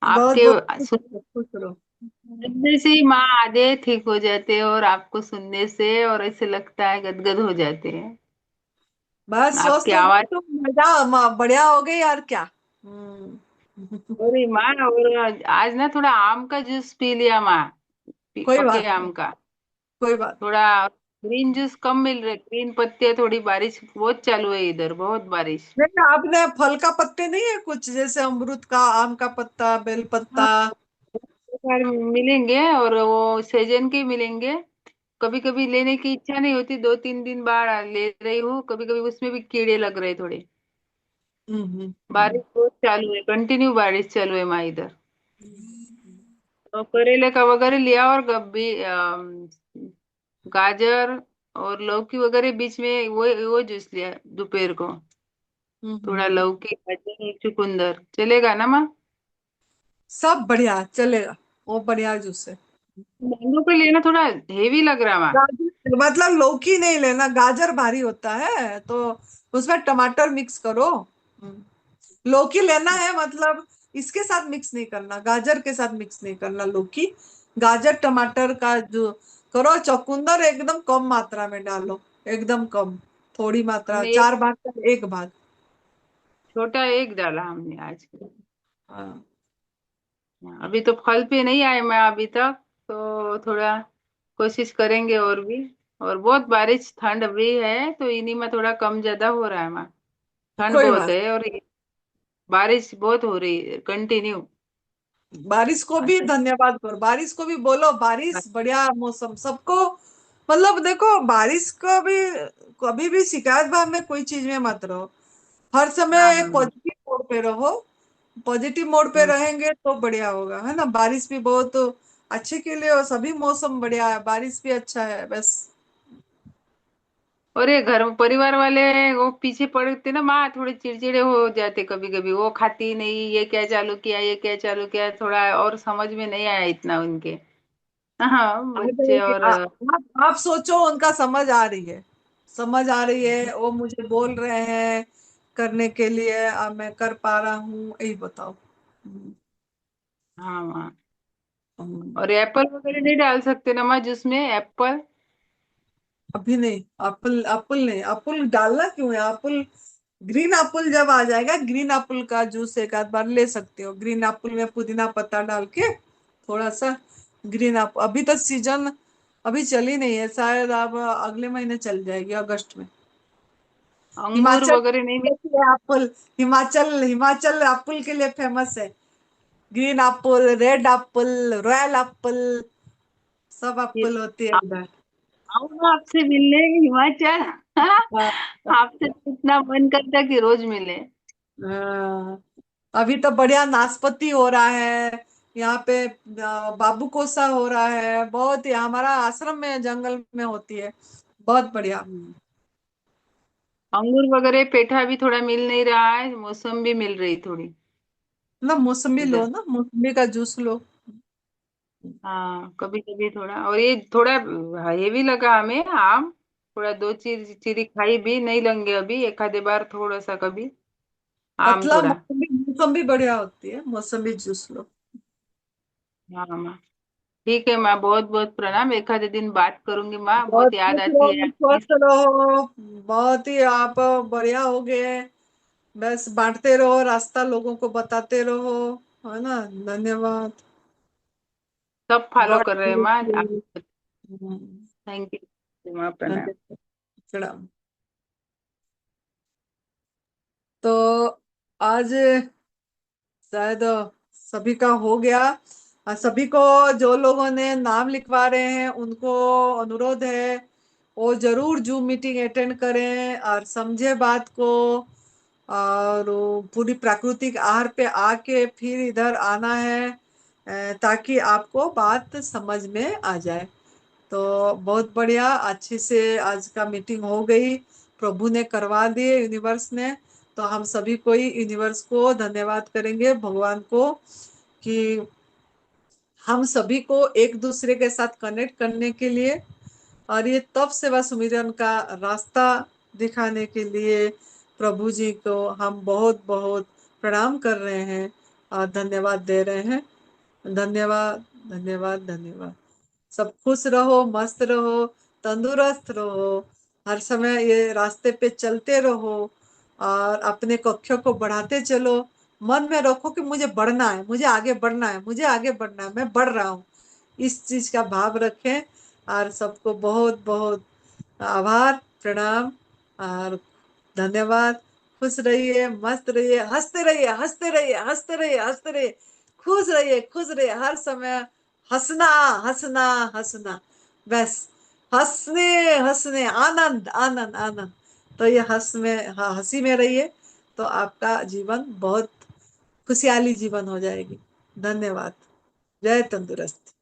बहुत आपके बहुत खुश रहो। सुनने से ही माँ आधे ठीक हो जाते हैं, और आपको सुनने से और ऐसे लगता है गदगद हो जाते हैं। बस आपकी स्वस्थ हो गई आवाज तो मजा बढ़िया हो गई यार क्या। पूरी माँ। और आज ना थोड़ा आम का जूस पी लिया माँ, कोई पके बात नहीं, आम का। कोई बात थोड़ा ग्रीन जूस कम मिल रहे, ग्रीन पत्ते, थोड़ी बारिश बहुत चालू है इधर, बहुत बारिश। नहीं। आपने फल का पत्ते नहीं है कुछ, जैसे अमरूद का, आम का पत्ता, बेल हाँ, पत्ता। बार मिलेंगे, और वो सीजन के मिलेंगे। कभी कभी लेने की इच्छा नहीं होती, 2-3 दिन बाद ले रही हूँ, कभी कभी उसमें भी कीड़े लग रहे थोड़े। बारिश बहुत चालू है, कंटिन्यू बारिश चालू है माँ इधर। तो करेले का वगैरह लिया, और गब्बी गाजर और लौकी वगैरह बीच में वो जूस लिया दोपहर को। थोड़ा हम्म। लौकी, गाजर और चुकंदर चलेगा ना माँ? सब बढ़िया चलेगा, वो बढ़िया जूस है। मैंगो का लेना थोड़ा हेवी लग रहा माँ। गाजर मतलब लौकी नहीं लेना, गाजर भारी होता है तो उसमें टमाटर मिक्स करो। लौकी लेना है मतलब इसके साथ मिक्स नहीं करना, गाजर के साथ मिक्स नहीं करना लौकी। गाजर टमाटर का जो करो, चुकंदर एकदम कम मात्रा में डालो, एकदम कम, थोड़ी मात्रा, हमने 4 भाग का 1 भाग। छोटा एक डाला हमने आज। हाँ। अभी तो फल पे नहीं आए मैं अभी तक, तो थोड़ा कोशिश करेंगे और भी। और बहुत बारिश ठंड भी है, तो इन्हीं में थोड़ा कम ज्यादा हो रहा है माँ। ठंड कोई बहुत बात। है, और बारिश बहुत हो रही है कंटिन्यू। बारिश को भी धन्यवाद करो, बारिश को भी बोलो, बारिश बढ़िया मौसम सबको, मतलब देखो, बारिश को भी कभी भी शिकायत भाव में कोई चीज में मत रहो। हर हाँ समय हाँ एक हाँ। पॉजिटिव मोड पे रहो। पॉजिटिव मोड पे हम्म। रहेंगे तो बढ़िया होगा, है ना। बारिश भी बहुत अच्छे के लिए, और सभी मौसम बढ़िया है, बारिश भी अच्छा है बस। और ये घर परिवार वाले वो पीछे पड़ते ना माँ, थोड़े चिड़चिड़े हो जाते कभी कभी, वो खाती नहीं, ये क्या चालू किया, ये क्या चालू किया, थोड़ा और समझ में नहीं आया इतना उनके। हाँ आ बच्चे जाएगी। और आप सोचो उनका समझ आ रही है, समझ आ रही है, वो मुझे बोल रहे हैं करने के लिए, अब मैं कर पा रहा हूँ, यही बताओ। हाँ माँ। हम्म। और एप्पल वगैरह नहीं डाल सकते ना माँ जूस में, एप्पल? अभी नहीं, एप्पल एप्पल नहीं, एप्पल डालना क्यों है? एप्पल, ग्रीन एप्पल जब आ जाएगा, ग्रीन एप्पल का जूस एक आध बार ले सकते हो। ग्रीन एप्पल में पुदीना पत्ता डाल के थोड़ा सा। ग्रीन एप्पल अभी तो सीजन अभी चली नहीं है, शायद अब अगले महीने चल जाएगी, अगस्त में। अंगूर हिमाचल वगैरह नहीं? एप्पल, हिमाचल हिमाचल एप्पल के लिए फेमस है। Green Apple, red Apple, royal Apple, सब मिल एप्पल होती है इधर। आऊंगा आपसे मिलने हिमाचल। आपसे तो इतना मन करता कि रोज मिले। हाँ, अभी तो बढ़िया नाशपाती हो रहा है यहाँ पे। बाबू कोसा हो रहा है, बहुत ही हमारा आश्रम में जंगल में होती है, बहुत बढ़िया। हम्म। अंगूर वगैरह पेठा भी थोड़ा मिल नहीं रहा है, मौसम भी मिल रही थोड़ी ना मौसमी लो, इधर। ना मौसमी का जूस लो। हाँ कभी कभी थोड़ा, और ये थोड़ा हेवी लगा हमें आम, थोड़ा दो चीरी खाई भी नहीं लेंगे अभी, एक आधे बार थोड़ा सा कभी आम पतला थोड़ा। मौसमी, मौसमी बढ़िया होती है, मौसमी जूस लो। हाँ माँ। ठीक है माँ, बहुत बहुत प्रणाम, एक आधे दिन बात करूंगी माँ, बहुत बहुत याद खुश आती है रहो, आपकी। स्वस्थ रहो, बहुत ही आप बढ़िया हो गए। बस बांटते रहो, रास्ता लोगों को बताते रहो, है ना। धन्यवाद। सब फॉलो गॉड कर रहे हैं ब्लेस माँ आप। यू। थैंक यू माँ, प्रणाम। धन्यवाद। प्रणाम। तो आज शायद सभी का हो गया। सभी को, जो लोगों ने नाम लिखवा रहे हैं, उनको अनुरोध है वो जरूर जूम मीटिंग अटेंड करें और समझे बात को। और वो पूरी प्राकृतिक आहार पे आके फिर इधर आना है, ताकि आपको बात समझ में आ जाए। तो बहुत बढ़िया, अच्छे से आज का मीटिंग हो गई, प्रभु ने करवा दिए, यूनिवर्स ने। तो हम सभी कोई यूनिवर्स को धन्यवाद करेंगे, भगवान को, कि हम सभी को एक दूसरे के साथ कनेक्ट करने के लिए और ये तप सेवा सुमिरन का रास्ता दिखाने के लिए प्रभु जी को हम बहुत बहुत प्रणाम कर रहे हैं और धन्यवाद दे रहे हैं। धन्यवाद, धन्यवाद, धन्यवाद। सब खुश रहो, मस्त रहो, तंदुरुस्त रहो, हर समय ये रास्ते पे चलते रहो और अपने कक्षों को बढ़ाते चलो। मन में रखो कि मुझे बढ़ना है, मुझे आगे बढ़ना है, मुझे आगे बढ़ना है, मैं बढ़ रहा हूँ। इस चीज का भाव रखें। और सबको बहुत बहुत आभार, प्रणाम और धन्यवाद। खुश रहिए, मस्त रहिए, हंसते रहिए, हंसते रहिए, हंसते रहिए, हंसते रहिए, खुश रहिए, खुश रहिए, हर समय हंसना, हंसना, हंसना, बस हंसने, हंसने, आनंद, आनंद, आनंद। तो ये हंसी में रहिए, तो आपका जीवन बहुत खुशहाली जीवन हो जाएगी। धन्यवाद। जय तंदुरुस्त।